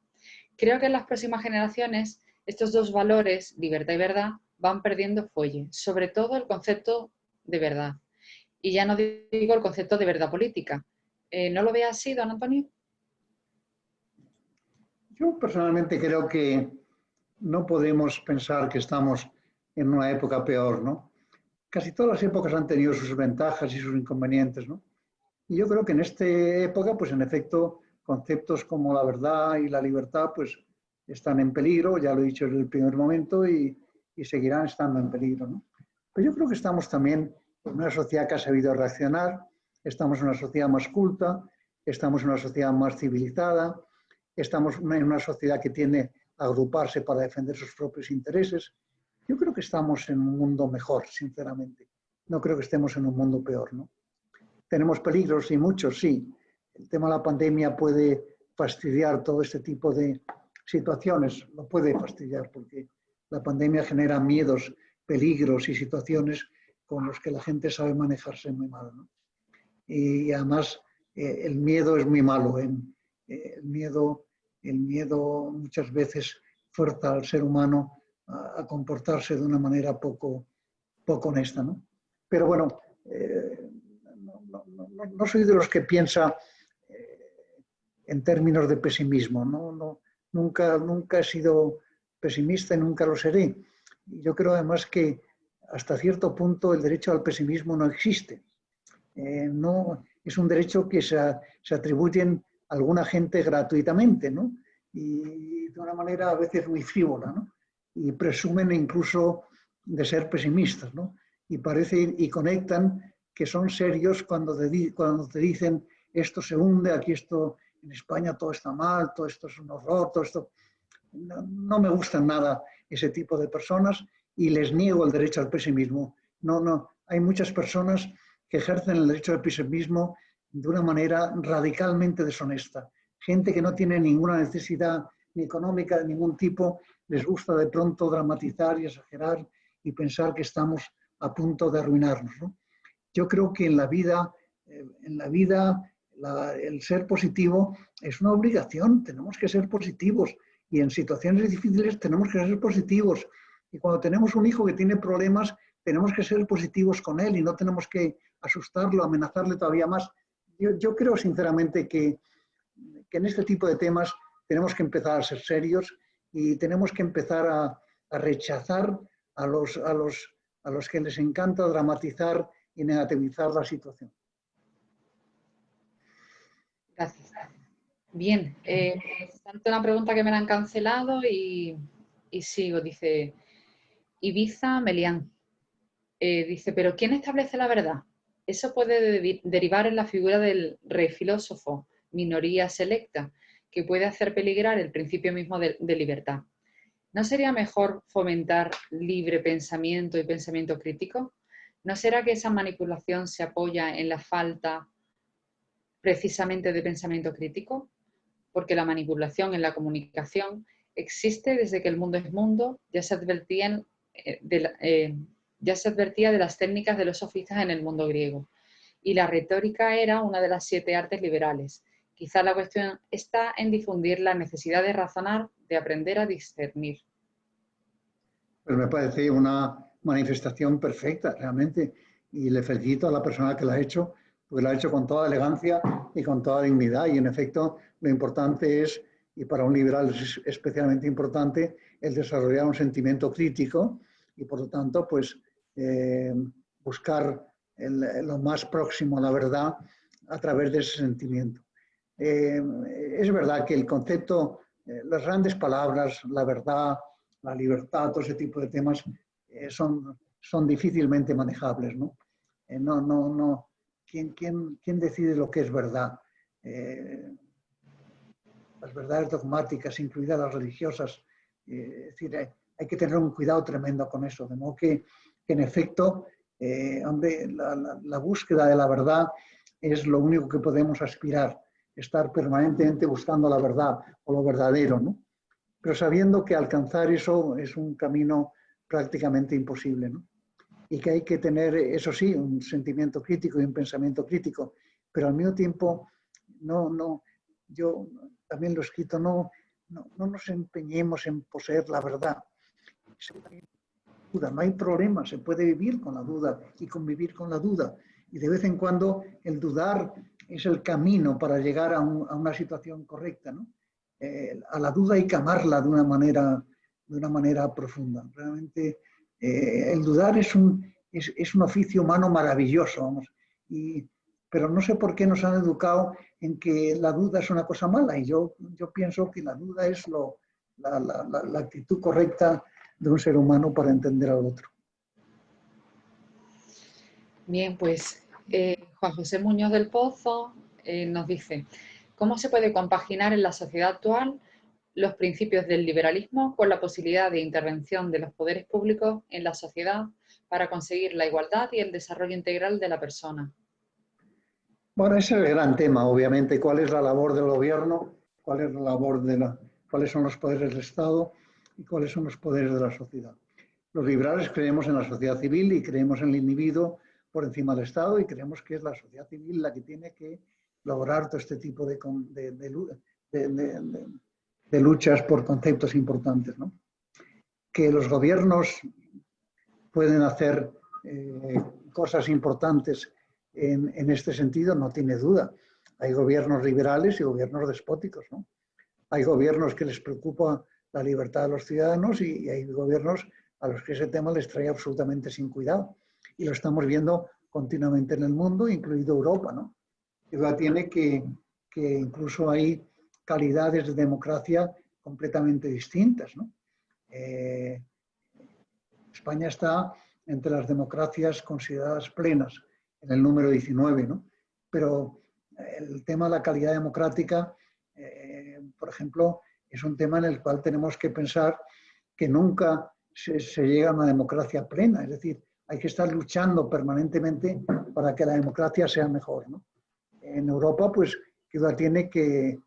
Creo que en las próximas generaciones estos dos valores, libertad y verdad, van perdiendo fuelle, sobre todo el concepto de verdad. Y ya no digo el concepto de verdad política. ¿No lo ve así, don Antonio? Yo personalmente creo que no podemos pensar que estamos en una época peor, ¿no? Casi todas las épocas han tenido sus ventajas y sus inconvenientes, ¿no? Y yo creo que en esta época, pues en efecto, conceptos como la verdad y la libertad, pues están en peligro, ya lo he dicho desde el primer momento, y seguirán estando en peligro, ¿no? Pero yo creo que estamos también en una sociedad que ha sabido reaccionar, estamos en una sociedad más culta, estamos en una sociedad más civilizada, estamos en una sociedad que tiene a agruparse para defender sus propios intereses. Yo creo que estamos en un mundo mejor, sinceramente. No creo que estemos en un mundo peor, ¿no? Tenemos peligros y muchos, sí. El tema de la pandemia puede fastidiar todo este tipo de situaciones, lo puede fastidiar porque la pandemia genera miedos, peligros y situaciones con los que la gente sabe manejarse muy mal, ¿no? Y además el miedo es muy malo. El miedo muchas veces fuerza al ser humano a comportarse de una manera poco honesta, ¿no? Pero bueno, no soy de los que piensa en términos de pesimismo, ¿no? Nunca he sido pesimista y nunca lo seré. Yo creo además que hasta cierto punto el derecho al pesimismo no existe. No, es un derecho que se atribuyen a alguna gente gratuitamente, ¿no? Y de una manera a veces muy frívola, ¿no? Y presumen incluso de ser pesimistas, ¿no? Y conectan que son serios cuando te dicen esto se hunde, aquí esto, en España todo está mal, todo esto es un horror, todo esto... No me gustan nada ese tipo de personas y les niego el derecho al pesimismo. No, hay muchas personas que ejercen el derecho al pesimismo de una manera radicalmente deshonesta. Gente que no tiene ninguna necesidad ni económica de ningún tipo, les gusta de pronto dramatizar y exagerar y pensar que estamos a punto de arruinarnos, ¿no? Yo creo que en la vida el ser positivo es una obligación, tenemos que ser positivos y en situaciones difíciles tenemos que ser positivos. Y cuando tenemos un hijo que tiene problemas, tenemos que ser positivos con él y no tenemos que asustarlo, amenazarle todavía más. Yo creo sinceramente que en este tipo de temas tenemos que empezar a ser serios y tenemos que empezar a rechazar a los que les encanta dramatizar y negativizar la situación. Gracias. Bien, tanto una pregunta que me la han cancelado y sigo. Dice Ibiza Melián. Dice, ¿pero quién establece la verdad? Eso puede derivar en la figura del rey filósofo, minoría selecta, que puede hacer peligrar el principio mismo de libertad. ¿No sería mejor fomentar libre pensamiento y pensamiento crítico? ¿No será que esa manipulación se apoya en la falta precisamente de pensamiento crítico? Porque la manipulación en la comunicación existe desde que el mundo es mundo, ya se advertía de las técnicas de los sofistas en el mundo griego. Y la retórica era una de las 7 artes liberales. Quizá la cuestión está en difundir la necesidad de razonar, de aprender a discernir. Pues me parece una manifestación perfecta, realmente, y le felicito a la persona que la ha hecho, porque lo ha hecho con toda elegancia y con toda dignidad, y en efecto lo importante es, y para un liberal es especialmente importante, el desarrollar un sentimiento crítico y por lo tanto pues buscar lo más próximo a la verdad a través de ese sentimiento. Es verdad que el concepto, las grandes palabras, la verdad, la libertad, todo ese tipo de temas son difícilmente manejables, ¿no? ¿Quién decide lo que es verdad? Las verdades dogmáticas, incluidas las religiosas, es decir, hay que tener un cuidado tremendo con eso, de modo que en efecto, la búsqueda de la verdad es lo único que podemos aspirar, estar permanentemente buscando la verdad o lo verdadero, ¿no? Pero sabiendo que alcanzar eso es un camino prácticamente imposible, ¿no? Y que hay que tener, eso sí, un sentimiento crítico y un pensamiento crítico, pero al mismo tiempo, yo también lo he escrito, no nos empeñemos en poseer la verdad. No hay problema, se puede vivir con la duda y convivir con la duda. Y de vez en cuando el dudar es el camino para llegar a una situación correcta, ¿no? A la duda hay que amarla de una manera profunda. Realmente el dudar es un oficio humano maravilloso, vamos. Pero no sé por qué nos han educado en que la duda es una cosa mala. Y yo pienso que la duda es la actitud correcta de un ser humano para entender al otro. Bien, pues Juan José Muñoz del Pozo nos dice, ¿cómo se puede compaginar en la sociedad actual los principios del liberalismo con la posibilidad de intervención de los poderes públicos en la sociedad para conseguir la igualdad y el desarrollo integral de la persona? Bueno, ese es el gran tema, obviamente. ¿Cuál es la labor del gobierno? ¿Cuál es la labor cuáles son los poderes del Estado? ¿Y cuáles son los poderes de la sociedad? Los liberales creemos en la sociedad civil y creemos en el individuo por encima del Estado y creemos que es la sociedad civil la que tiene que lograr todo este tipo de luchas por conceptos importantes, ¿no? Que los gobiernos pueden hacer cosas importantes en este sentido, no tiene duda. Hay gobiernos liberales y gobiernos despóticos, ¿no? Hay gobiernos que les preocupa la libertad de los ciudadanos y hay gobiernos a los que ese tema les trae absolutamente sin cuidado. Y lo estamos viendo continuamente en el mundo, incluido Europa, ¿no? Europa tiene que incluso hay calidades de democracia completamente distintas, ¿no? España está entre las democracias consideradas plenas, en el número 19, ¿no? Pero el tema de la calidad democrática, por ejemplo, es un tema en el cual tenemos que pensar que nunca se llega a una democracia plena, es decir, hay que estar luchando permanentemente para que la democracia sea mejor, ¿no? En Europa, pues, quizá tiene que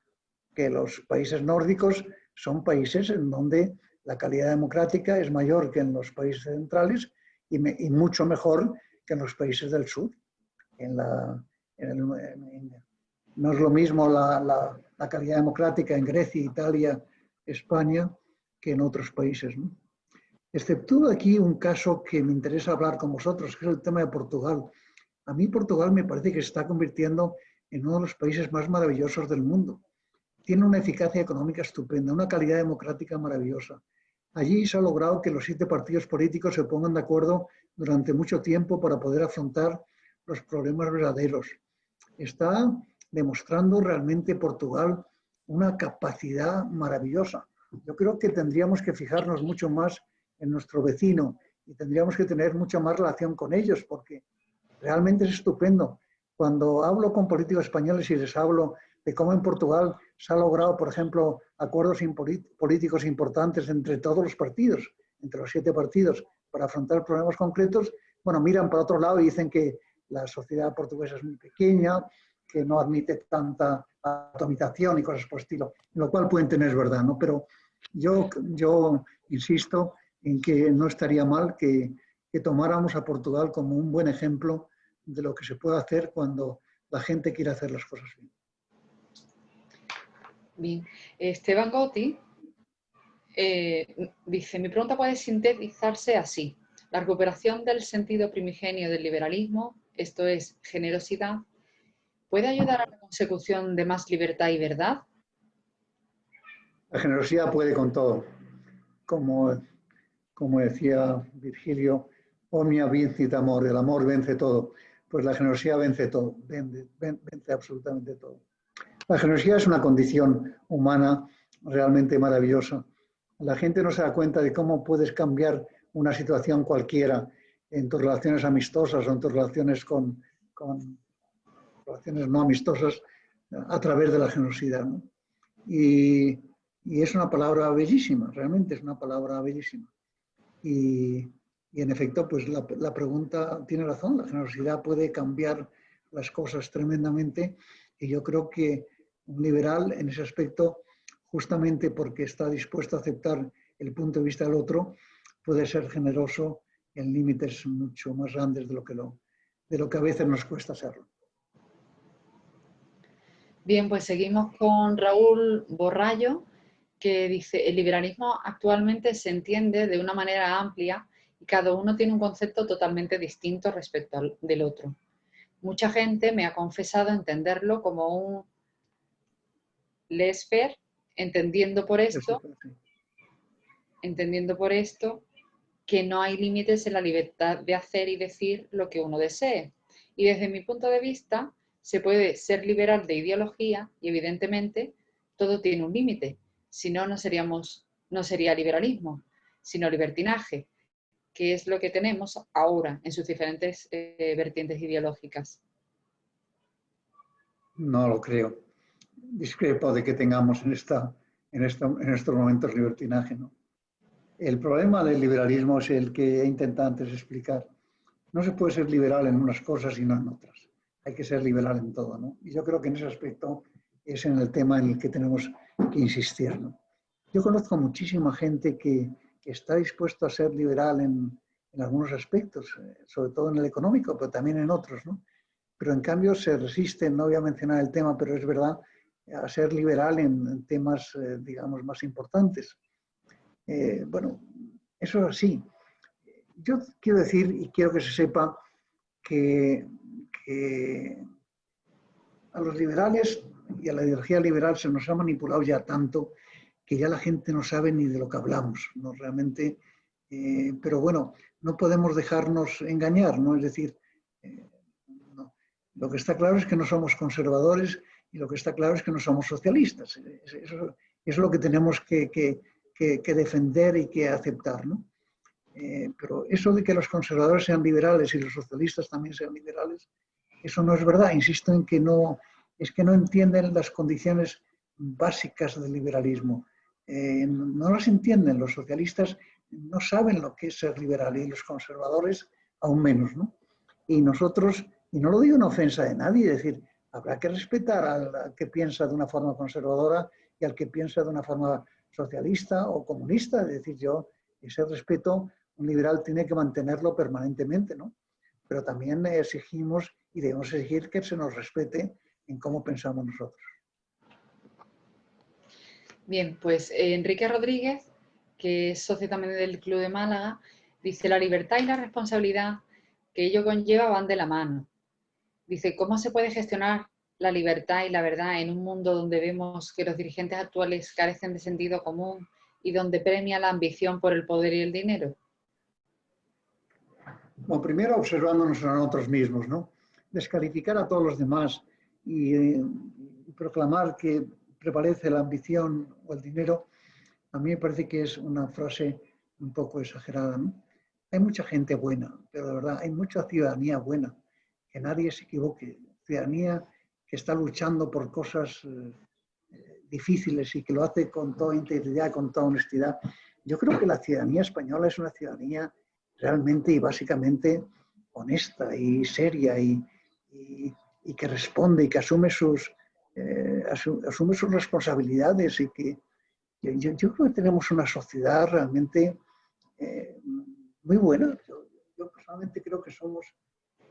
los países nórdicos son países en donde la calidad democrática es mayor que en los países centrales y mucho mejor que en los países del sur. No es lo mismo la calidad democrática en Grecia, Italia, España, que en otros países, ¿no? Exceptúo aquí un caso que me interesa hablar con vosotros, que es el tema de Portugal. A mí Portugal me parece que se está convirtiendo en uno de los países más maravillosos del mundo. Tiene una eficacia económica estupenda, una calidad democrática maravillosa. Allí se ha logrado que los 7 partidos políticos se pongan de acuerdo durante mucho tiempo para poder afrontar los problemas verdaderos. Está demostrando realmente Portugal una capacidad maravillosa. Yo creo que tendríamos que fijarnos mucho más en nuestro vecino y tendríamos que tener mucha más relación con ellos, porque realmente es estupendo. Cuando hablo con políticos españoles y les hablo de cómo en Portugal se ha logrado, por ejemplo, acuerdos políticos importantes entre todos los partidos, entre los 7 partidos, para afrontar problemas concretos, bueno, miran para otro lado y dicen que la sociedad portuguesa es muy pequeña, que no admite tanta atomización y cosas por el estilo, lo cual pueden tener verdad, ¿no? Pero yo insisto en que no estaría mal que tomáramos a Portugal como un buen ejemplo de lo que se puede hacer cuando la gente quiere hacer las cosas bien. Bien. Esteban Gotti dice, mi pregunta puede sintetizarse así. La recuperación del sentido primigenio del liberalismo, esto es generosidad, ¿puede ayudar a la consecución de más libertad y verdad? La generosidad puede con todo. Como decía Virgilio, omnia vincit amor, el amor vence todo. Pues la generosidad vence todo, vence absolutamente todo. La generosidad es una condición humana realmente maravillosa. La gente no se da cuenta de cómo puedes cambiar una situación cualquiera en tus relaciones amistosas o en tus relaciones con relaciones no amistosas a través de la generosidad, ¿no? Y es una palabra bellísima, realmente es una palabra bellísima. Y en efecto, pues la pregunta tiene razón, la generosidad puede cambiar las cosas tremendamente y yo creo que un liberal en ese aspecto, justamente porque está dispuesto a aceptar el punto de vista del otro, puede ser generoso en límites mucho más grandes de lo que a veces nos cuesta serlo. Bien, pues seguimos con Raúl Borrallo, que dice, el liberalismo actualmente se entiende de una manera amplia y cada uno tiene un concepto totalmente distinto respecto del otro. Mucha gente me ha confesado entenderlo como un laissez-faire, entendiendo por esto que no hay límites en la libertad de hacer y decir lo que uno desee. Y desde mi punto de vista, se puede ser liberal de ideología y evidentemente todo tiene un límite. Si no, no sería liberalismo, sino libertinaje, que es lo que tenemos ahora en sus diferentes vertientes ideológicas. No lo creo. Discrepo de que tengamos en estos momentos libertinaje, ¿no? El problema del liberalismo es el que he intentado antes explicar. No se puede ser liberal en unas cosas y no en otras. Hay que ser liberal en todo, ¿no? Y yo creo que en ese aspecto es en el tema en el que tenemos que insistir, ¿no? Yo conozco muchísima gente que está dispuesto a ser liberal en algunos aspectos, sobre todo en el económico, pero también en otros, ¿no? Pero en cambio se resisten, no voy a mencionar el tema, pero es verdad, a ser liberal en temas, digamos, más importantes. Bueno, eso es así. Yo quiero decir, y quiero que se sepa, que a los liberales y a la ideología liberal se nos ha manipulado ya tanto que ya la gente no sabe ni de lo que hablamos, ¿no? Realmente, pero bueno, no podemos dejarnos engañar, ¿no? Es decir, no. Lo que está claro es que no somos conservadores y lo que está claro es que no somos socialistas. Eso es lo que tenemos que defender y que aceptar, ¿no? Pero eso de que los conservadores sean liberales y los socialistas también sean liberales, eso no es verdad. Insisto en que no entienden las condiciones básicas del liberalismo. No las entienden. Los socialistas no saben lo que es ser liberal y los conservadores aún menos, ¿no? Y nosotros, y no lo digo en ofensa de nadie, es decir, habrá que respetar al que piensa de una forma conservadora y al que piensa de una forma socialista o comunista. Es decir, yo ese respeto, un liberal tiene que mantenerlo permanentemente, ¿no? Pero también exigimos y debemos exigir que se nos respete en cómo pensamos nosotros. Bien, pues Enrique Rodríguez, que es socio también del Club de Málaga, dice, la libertad y la responsabilidad que ello conlleva van de la mano. Dice, ¿cómo se puede gestionar la libertad y la verdad en un mundo donde vemos que los dirigentes actuales carecen de sentido común y donde premia la ambición por el poder y el dinero? Bueno, primero observándonos a nosotros mismos, ¿no? descalificar a todos los demás y proclamar que prevalece la ambición o el dinero, a mí me parece que es una frase un poco exagerada, ¿no? Hay mucha gente buena, pero de verdad hay mucha ciudadanía buena, que nadie se equivoque, ciudadanía que está luchando por cosas difíciles y que lo hace con toda integridad, con toda honestidad. Yo creo que la ciudadanía española es una ciudadanía realmente y básicamente honesta y seria y que responde y que asume sus responsabilidades y que yo creo que tenemos una sociedad realmente muy buena. Yo personalmente creo que somos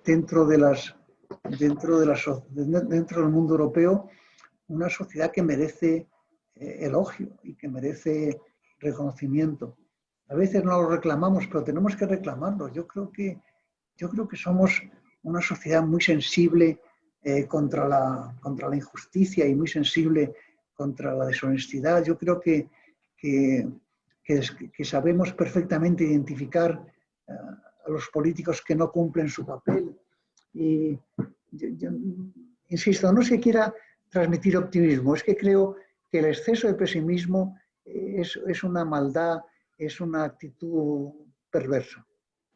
dentro del mundo europeo una sociedad que merece elogio y que merece reconocimiento. A veces no lo reclamamos, pero tenemos que reclamarlo. Yo creo que somos una sociedad muy sensible contra la injusticia y muy sensible contra la deshonestidad. Yo creo que sabemos perfectamente identificar a los políticos que no cumplen su papel. Y yo insisto, no se quiera transmitir optimismo, es que creo que el exceso de pesimismo es una maldad, es una actitud perversa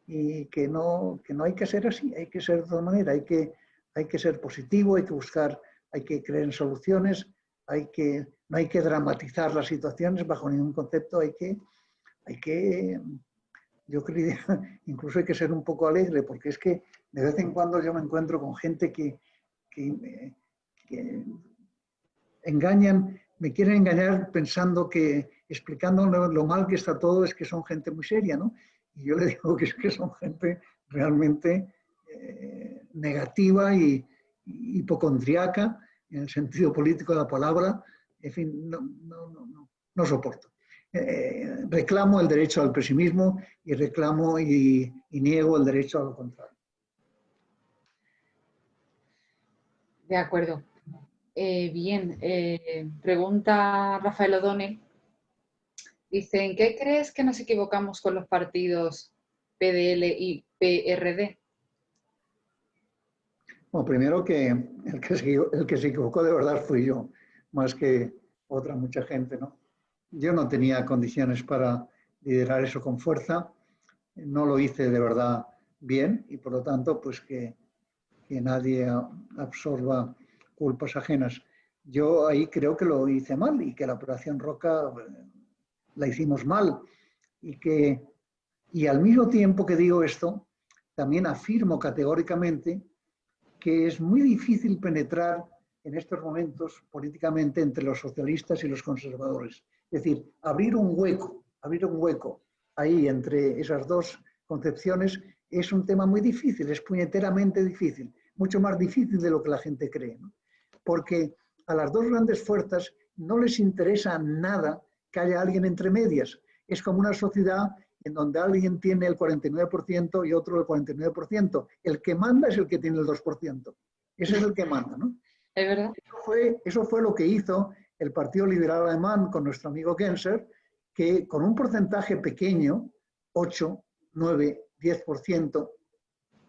y que no hay que ser así, hay que ser de otra manera, hay que ser positivo, hay que buscar, hay que creer en soluciones, no hay que dramatizar las situaciones bajo ningún concepto, yo creo, incluso hay que ser un poco alegre, porque es que de vez en cuando yo me encuentro con gente que engañan, me quieren engañar pensando que, explicando lo mal que está todo, es que son gente muy seria, ¿no? Y yo le digo que es que son gente realmente negativa y hipocondriaca, en el sentido político de la palabra. En fin, no soporto. Reclamo el derecho al pesimismo y reclamo y niego el derecho a lo contrario. De acuerdo. Bien, pregunta Rafael O'Donnell. Dice, ¿en qué crees que nos equivocamos con los partidos PDL y PRD? Bueno, primero que el que se equivocó de verdad fui yo, más que otra mucha gente, ¿no? Yo no tenía condiciones para liderar eso con fuerza, no lo hice de verdad bien y por lo tanto, pues que nadie absorba culpas ajenas. Yo ahí creo que lo hice mal y que la Operación Roca la hicimos mal y al mismo tiempo que digo esto, también afirmo categóricamente que es muy difícil penetrar en estos momentos políticamente entre los socialistas y los conservadores. Es decir, abrir un hueco ahí entre esas dos concepciones es un tema muy difícil, es puñeteramente difícil, mucho más difícil de lo que la gente cree, ¿no? Porque a las dos grandes fuerzas no les interesa nada que haya alguien entre medias. Es como una sociedad en donde alguien tiene el 49% y otro el 49%. El que manda es el que tiene el 2%. Ese es el que manda, ¿no? ¿Es verdad? Eso fue lo que hizo el Partido Liberal Alemán con nuestro amigo Genscher, que con un porcentaje pequeño, 8, 9, 10%,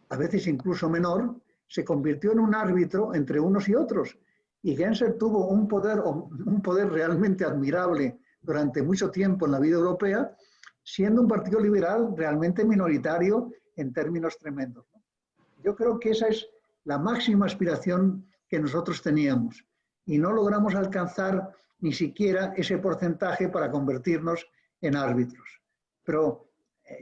a veces incluso menor, se convirtió en un árbitro entre unos y otros. Y Genscher tuvo un poder realmente admirable durante mucho tiempo en la vida europea, siendo un partido liberal realmente minoritario en términos tremendos. Yo creo que esa es la máxima aspiración que nosotros teníamos y no logramos alcanzar ni siquiera ese porcentaje para convertirnos en árbitros. Pero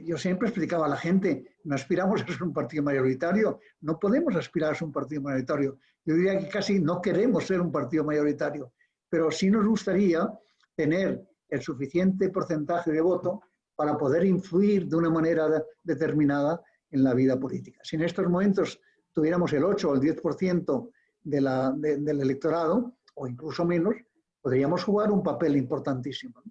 yo siempre explicaba a la gente, no aspiramos a ser un partido mayoritario, no podemos aspirar a ser un partido mayoritario. Yo diría que casi no queremos ser un partido mayoritario, pero sí nos gustaría tener el suficiente porcentaje de voto para poder influir de una manera determinada en la vida política. Si en estos momentos tuviéramos el 8 o el 10% del electorado, o incluso menos, podríamos jugar un papel importantísimo.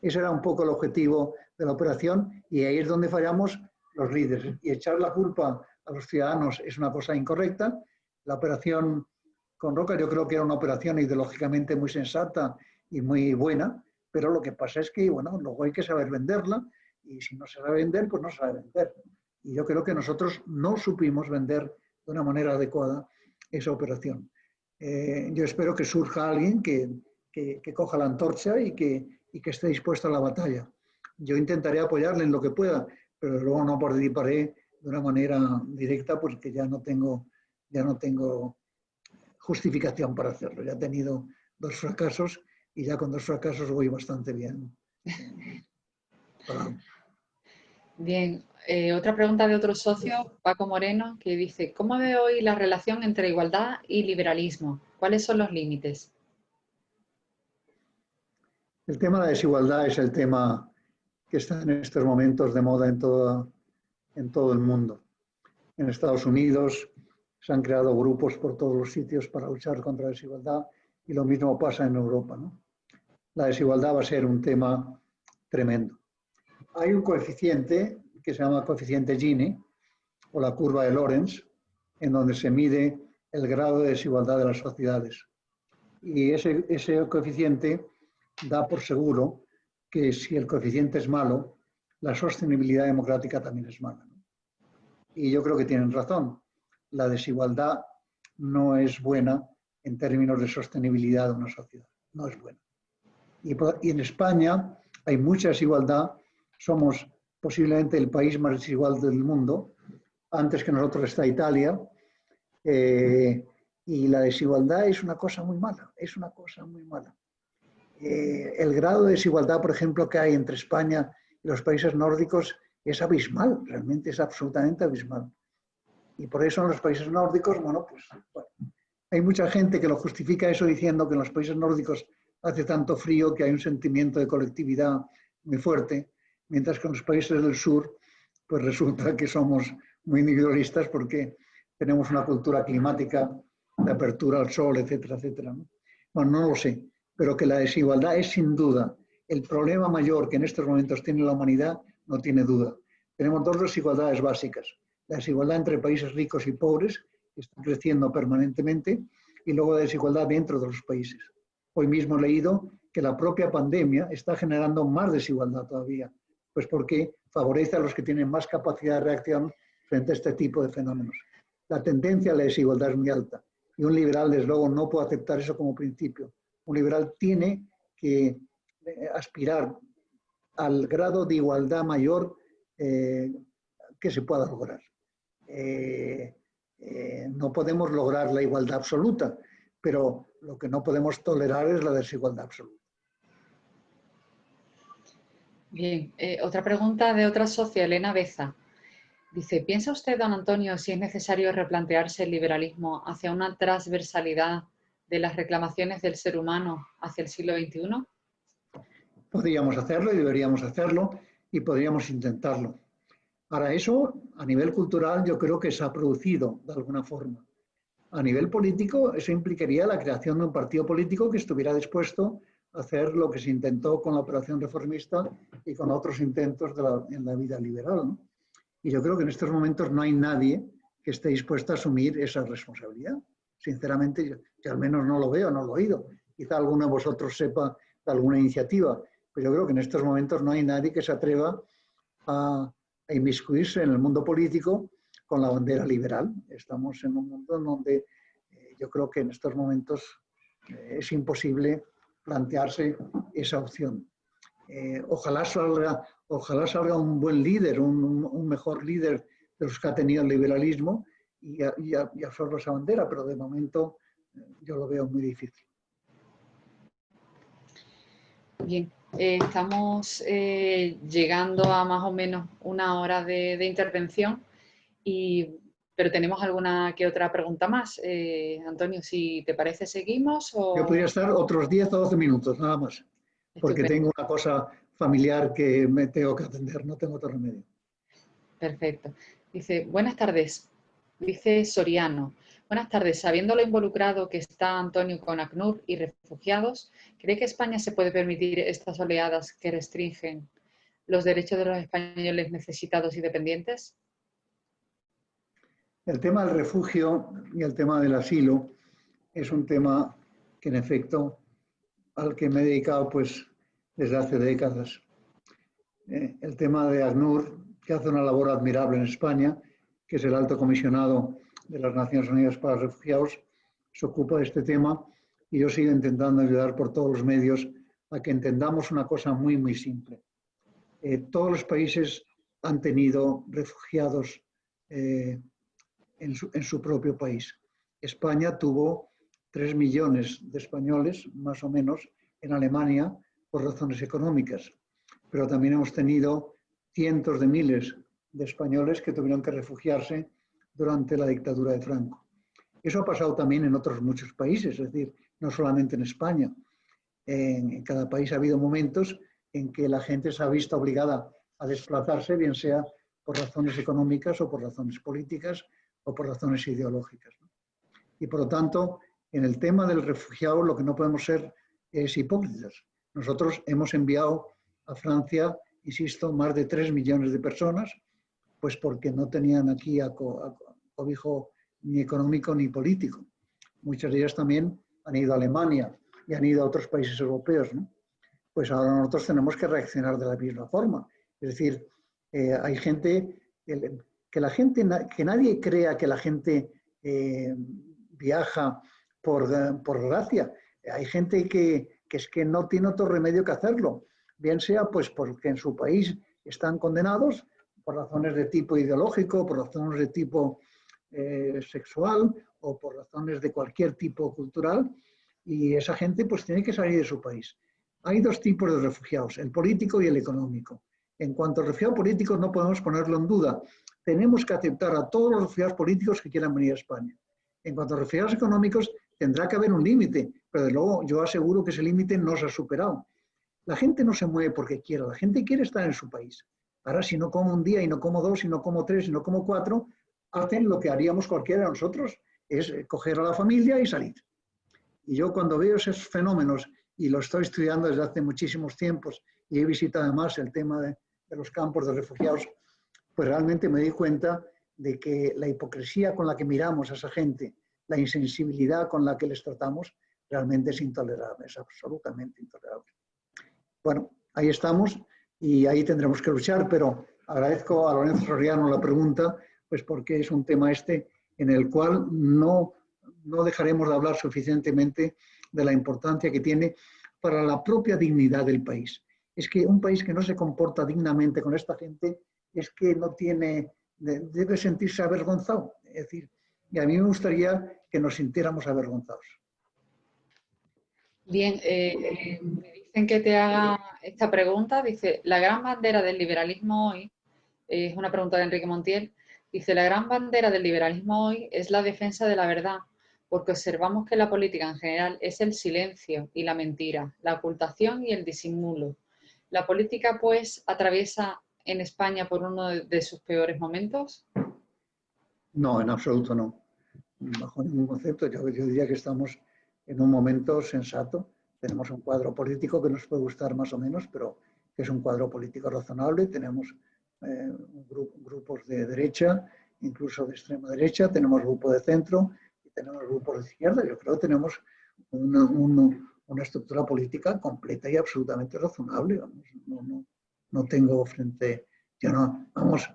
Ese era un poco el objetivo de la operación y ahí es donde fallamos los líderes. Y echar la culpa a los ciudadanos es una cosa incorrecta. La operación con Roca yo creo que era una operación ideológicamente muy sensata y muy buena, pero lo que pasa es que, bueno, luego hay que saber venderla y si no se sabe vender, pues no se sabe vender. Y yo creo que nosotros no supimos vender de una manera adecuada esa operación. Yo espero que surja alguien que coja la antorcha y que esté dispuesto a la batalla. Yo intentaré apoyarle en lo que pueda, pero luego no participaré de una manera directa porque ya no tengo justificación para hacerlo. Ya he tenido 2 fracasos y ya con 2 fracasos voy bastante bien. Bien, otra pregunta de otro socio, Paco Moreno, que dice, ¿cómo ve hoy la relación entre igualdad y liberalismo? ¿Cuáles son los límites? El tema de la desigualdad es el tema que está en estos momentos de moda en todo el mundo. En Estados Unidos se han creado grupos por todos los sitios para luchar contra la desigualdad y lo mismo pasa en Europa, ¿no? La desigualdad va a ser un tema tremendo. Hay un coeficiente que se llama coeficiente Gini o la curva de Lorenz, en donde se mide el grado de desigualdad de las sociedades. Y ese coeficiente da por seguro que si el coeficiente es malo, la sostenibilidad democrática también es mala, ¿no? Y yo creo que tienen razón. La desigualdad no es buena en términos de sostenibilidad de una sociedad. No es buena. Y en España hay mucha desigualdad. Somos posiblemente el país más desigual del mundo. Antes que nosotros está Italia. Y la desigualdad es una cosa muy mala. Es una cosa muy mala. El grado de desigualdad, por ejemplo, que hay entre España y los países nórdicos es abismal, realmente es absolutamente abismal. Y por eso en los países nórdicos, bueno, hay mucha gente que lo justifica eso diciendo que en los países nórdicos hace tanto frío que hay un sentimiento de colectividad muy fuerte, mientras que en los países del sur, pues resulta que somos muy individualistas porque tenemos una cultura climática de apertura al sol, etcétera, etcétera, ¿no? Bueno, no lo sé, pero que la desigualdad es sin duda el problema mayor que en estos momentos tiene la humanidad, no tiene duda. Tenemos 2 desigualdades básicas. La desigualdad entre países ricos y pobres, que está creciendo permanentemente, y luego la desigualdad dentro de los países. Hoy mismo he leído que la propia pandemia está generando más desigualdad todavía, pues porque favorece a los que tienen más capacidad de reacción frente a este tipo de fenómenos. La tendencia a la desigualdad es muy alta y un liberal, desde luego, no puede aceptar eso como principio. Un liberal tiene que aspirar al grado de igualdad mayor que se pueda lograr. No podemos lograr la igualdad absoluta, pero lo que no podemos tolerar es la desigualdad absoluta. Bien, otra pregunta de otra socia, Elena Beza. Dice, ¿piensa usted, don Antonio, si es necesario replantearse el liberalismo hacia una transversalidad de las reclamaciones del ser humano hacia el siglo XXI? Podríamos hacerlo y deberíamos hacerlo y podríamos intentarlo. Ahora, eso a nivel cultural yo creo que se ha producido de alguna forma. A nivel político, eso implicaría la creación de un partido político que estuviera dispuesto a hacer lo que se intentó con la operación reformista y con otros intentos en la vida liberal, ¿no? Y yo creo que en estos momentos no hay nadie que esté dispuesto a asumir esa responsabilidad. Sinceramente, yo al menos no lo veo, no lo he oído. Quizá alguno de vosotros sepa de alguna iniciativa, pero yo creo que en estos momentos no hay nadie que se atreva a inmiscuirse en el mundo político con la bandera liberal. Estamos en un mundo en donde yo creo que en estos momentos es imposible plantearse esa opción. Ojalá salga un buen líder, un mejor líder de los que ha tenido el liberalismo y absorba esa bandera, pero de momento yo lo veo muy difícil. Bien, estamos llegando a más o menos 1 hora de intervención, pero tenemos alguna que otra pregunta más. Antonio, si te parece, ¿seguimos? O... Yo podría estar otros 10 o 12 minutos, nada más, porque tengo una cosa familiar que me tengo que atender, no tengo otro remedio. Perfecto. Dice, buenas tardes. Dice Soriano. Buenas tardes. Sabiendo lo involucrado que está Antonio con ACNUR y refugiados, ¿cree que España se puede permitir estas oleadas que restringen los derechos de los españoles necesitados y dependientes? El tema del refugio y el tema del asilo es un tema que, en efecto, al que me he dedicado pues, desde hace décadas. El tema de ACNUR, que hace una labor admirable en España, que es el alto comisionado de las Naciones Unidas para los Refugiados se ocupa de este tema y yo sigo intentando ayudar por todos los medios a que entendamos una cosa muy, muy simple. Todos los países han tenido refugiados en su propio país. España tuvo 3 millones de españoles, más o menos, en Alemania por razones económicas, pero también hemos tenido cientos de miles de españoles que tuvieron que refugiarse durante la dictadura de Franco. Eso ha pasado también en otros muchos países, es decir, no solamente en España. En cada país ha habido momentos en que la gente se ha visto obligada a desplazarse, bien sea por razones económicas o por razones políticas o por razones ideológicas. Y por lo tanto, en el tema del refugiado lo que no podemos ser es hipócritas. Nosotros hemos enviado a Francia, insisto, más de 3 millones de personas, pues porque no tenían aquí cobijo ni económico ni político. Muchas de ellas también han ido a Alemania y han ido a otros países europeos, ¿no? Pues ahora nosotros tenemos que reaccionar de la misma forma. Es decir, hay gente, que nadie crea que la gente viaja por gracia. Hay gente que es que no tiene otro remedio que hacerlo, bien sea pues porque en su país están condenados por razones de tipo ideológico, por razones de tipo sexual o por razones de cualquier tipo cultural, y esa gente pues tiene que salir de su país. Hay 2 tipos de refugiados, el político y el económico. En cuanto a refugiados políticos no podemos ponerlo en duda. Tenemos que aceptar a todos los refugiados políticos que quieran venir a España. En cuanto a refugiados económicos tendrá que haber un límite, pero de luego yo aseguro que ese límite no se ha superado. La gente no se mueve porque quiera, la gente quiere estar en su país. Ahora, si no como un día, y no como 2, y no como 3, y no como 4, hacen lo que haríamos cualquiera de nosotros, es coger a la familia y salir. Y yo cuando veo esos fenómenos, y lo estoy estudiando desde hace muchísimos tiempos, y he visitado además el tema de los campos de refugiados, pues realmente me di cuenta de que la hipocresía con la que miramos a esa gente, la insensibilidad con la que les tratamos, realmente es intolerable, es absolutamente intolerable. Bueno, ahí estamos y ahí tendremos que luchar, pero agradezco a Lorenzo Soriano la pregunta, pues porque es un tema en el cual no dejaremos de hablar suficientemente de la importancia que tiene para la propia dignidad del país. Es que un país que no se comporta dignamente con esta gente es que no tiene, debe sentirse avergonzado. Es decir, y a mí me gustaría que nos sintiéramos avergonzados. Bien, me dicen que te haga esta pregunta. Dice, la gran bandera del liberalismo hoy, es una pregunta de Enrique Montiel, dice, la gran bandera del liberalismo hoy es la defensa de la verdad, porque observamos que la política en general es el silencio y la mentira, la ocultación y el disimulo. ¿La política, pues, atraviesa en España por uno de sus peores momentos? No, en absoluto no. Bajo ningún concepto. Yo diría que estamos en un momento sensato. Tenemos un cuadro político que nos puede gustar más o menos, pero que es un cuadro político razonable. Tenemos grupos de derecha, incluso de extrema derecha, tenemos grupos de centro y tenemos grupos de izquierda. Yo creo que tenemos una estructura política completa y absolutamente razonable. Vamos, no tengo frente... Vamos,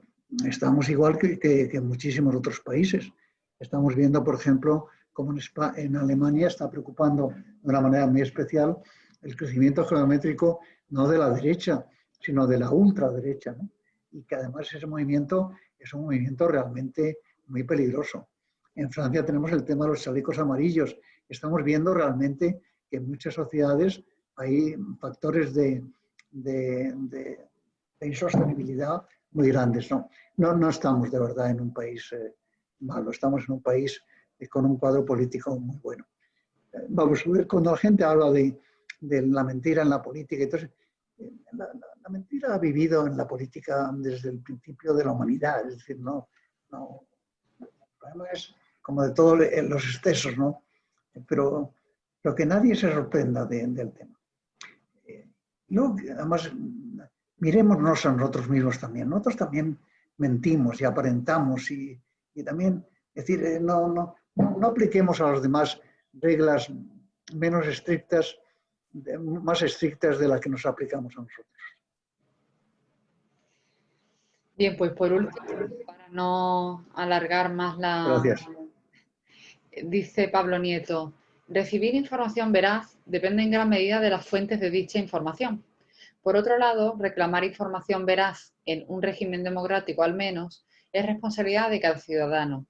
estamos igual que en muchísimos otros países. Estamos viendo, por ejemplo, cómo en Alemania está preocupando de una manera muy especial el crecimiento geométrico no de la derecha, sino de la ultraderecha, ¿no? Y que además ese movimiento es un movimiento realmente muy peligroso. En Francia tenemos el tema de los chalecos amarillos. Estamos viendo realmente que en muchas sociedades hay factores de insostenibilidad muy grandes. No estamos de verdad en un país malo, estamos en un país con un cuadro político muy bueno. Vamos, cuando la gente habla de la mentira en la política, entonces, la mentira ha vivido en la política desde el principio de la humanidad, es decir, el problema es como de todos los excesos, ¿no? Pero que nadie se sorprenda del tema. Además, mirémonos a nosotros mismos también. Nosotros también mentimos y aparentamos y también, es decir, no apliquemos a los demás reglas menos estrictas, más estrictas de las que nos aplicamos a nosotros. Bien, pues por último, para no alargar más dice Pablo Nieto, recibir información veraz depende en gran medida de las fuentes de dicha información. Por otro lado, reclamar información veraz en un régimen democrático al menos es responsabilidad de cada ciudadano.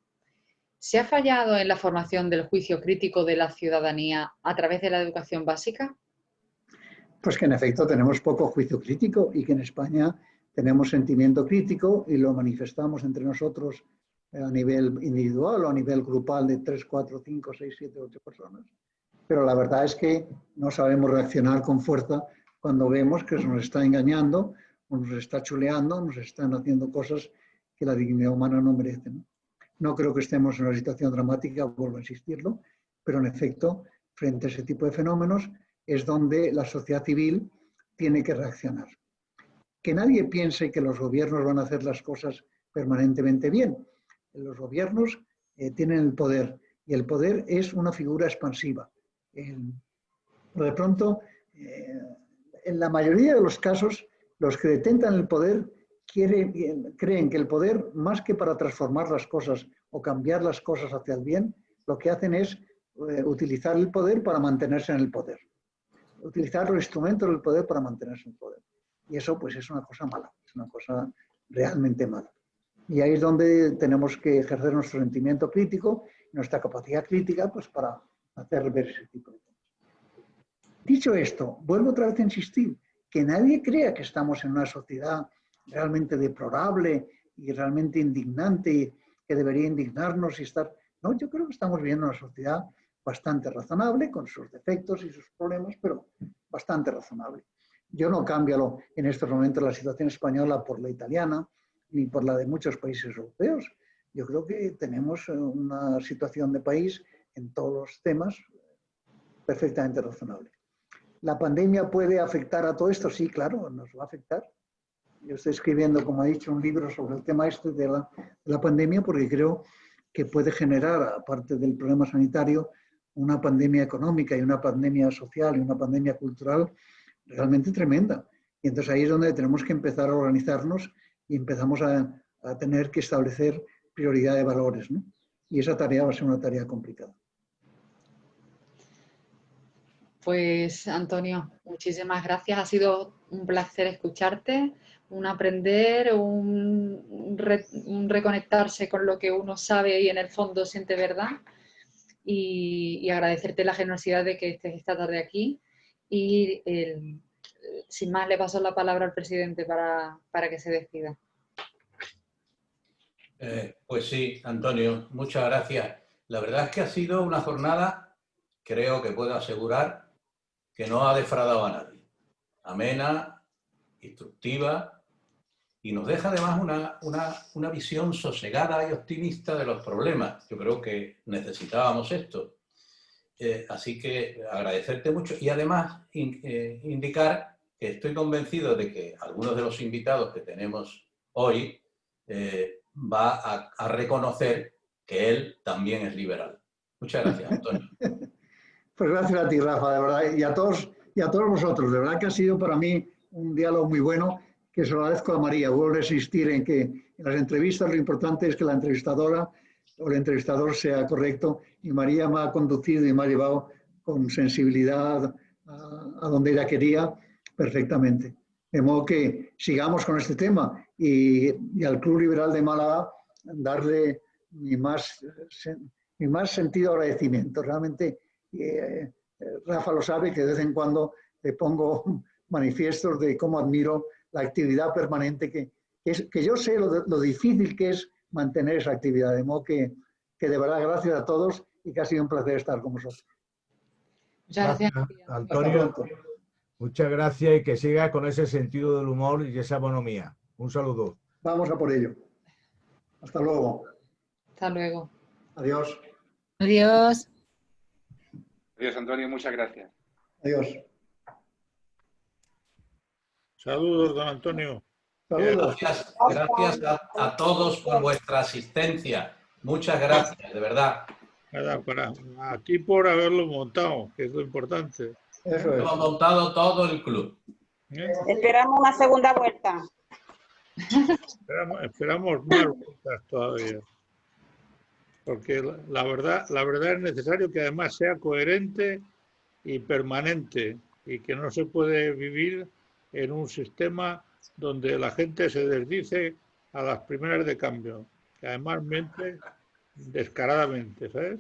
¿Se ha fallado en la formación del juicio crítico de la ciudadanía a través de la educación básica? Pues que en efecto tenemos poco juicio crítico y que en España tenemos sentimiento crítico y lo manifestamos entre nosotros a nivel individual o a nivel grupal de 3, 4, 5, 6, 7, 8 personas. Pero la verdad es que no sabemos reaccionar con fuerza cuando vemos que se nos está engañando, o nos está chuleando, nos están haciendo cosas que la dignidad humana no merece, ¿no? No creo que estemos en una situación dramática, vuelvo a insistirlo, pero en efecto, frente a ese tipo de fenómenos, es donde la sociedad civil tiene que reaccionar. Que nadie piense que los gobiernos van a hacer las cosas permanentemente bien. Los gobiernos tienen el poder y el poder es una figura expansiva. De pronto, en la mayoría de los casos, los que detentan el poder creen que el poder, más que para transformar las cosas o cambiar las cosas hacia el bien, lo que hacen es utilizar el poder para mantenerse en el poder. Utilizar los instrumentos del poder para mantenerse en el poder. Y eso pues es una cosa mala, es una cosa realmente mala. Y ahí es donde tenemos que ejercer nuestro sentimiento crítico, nuestra capacidad crítica, pues para hacer ver ese tipo de cosas. Dicho esto, vuelvo otra vez a insistir, que nadie crea que estamos en una sociedad realmente deplorable y realmente indignante, que debería indignarnos y estar... No, yo creo que estamos viviendo una sociedad bastante razonable, con sus defectos y sus problemas, pero bastante razonable. Yo no cambio en estos momentos la situación española por la italiana, ni por la de muchos países europeos. Yo creo que tenemos una situación de país en todos los temas perfectamente razonable. ¿La pandemia puede afectar a todo esto? Sí, claro, nos va a afectar. Yo estoy escribiendo, como he dicho, un libro sobre el tema este de la pandemia porque creo que puede generar, aparte del problema sanitario, una pandemia económica y una pandemia social y una pandemia cultural realmente tremenda. Y entonces ahí es donde tenemos que empezar a organizarnos y empezamos a tener que establecer prioridad de valores, ¿no? Y esa tarea va a ser una tarea complicada. Pues Antonio, muchísimas gracias. Ha sido un placer escucharte, un aprender, un reconectarse con lo que uno sabe y en el fondo siente verdad. Y agradecerte la generosidad de que estés esta tarde aquí. Y sin más, le paso la palabra al presidente para que se despida. Pues sí, Antonio, muchas gracias. La verdad es que ha sido una jornada, creo que puedo asegurar, que no ha defraudado a nadie. Amena, instructiva y nos deja además una visión sosegada y optimista de los problemas. Yo creo que necesitábamos esto. Así que agradecerte mucho y además indicar que estoy convencido de que algunos de los invitados que tenemos hoy va a reconocer que él también es liberal. Muchas gracias, Antonio. Pues gracias a ti, Rafa, de verdad, y a todos vosotros. De verdad que ha sido para mí un diálogo muy bueno, que se lo agradezco a María. Vuelvo a insistir en que en las entrevistas lo importante es que la entrevistadora o el entrevistador sea correcto, y María me ha conducido y me ha llevado con sensibilidad a donde ella quería perfectamente. De modo que sigamos con este tema y al Club Liberal de Málaga darle mi más sentido agradecimiento. Realmente Rafa lo sabe, que de vez en cuando le pongo manifiestos de cómo admiro la actividad permanente, que yo sé lo difícil que es mantener esa actividad. De modo que de verdad gracias a todos y que ha sido un placer estar con vosotros. Muchas gracias, Antonio. Muchas gracias y que siga con ese sentido del humor y esa bonomía. Un saludo. Vamos a por ello. Hasta luego. Hasta luego. Adiós. Adiós. Adiós, Antonio, muchas gracias. Adiós. Saludos, don Antonio. Saludos. Gracias a todos por vuestra asistencia. Muchas gracias, de verdad. Nada, aquí por haberlo montado, que es lo importante. Eso es. Hemos montado todo el club. Esperamos una segunda vuelta. Esperamos más vueltas todavía. Porque la verdad es necesario que además sea coherente y permanente, y que no se puede vivir en un sistema donde la gente se desdice a las primeras de cambio, que además miente descaradamente, ¿sabes?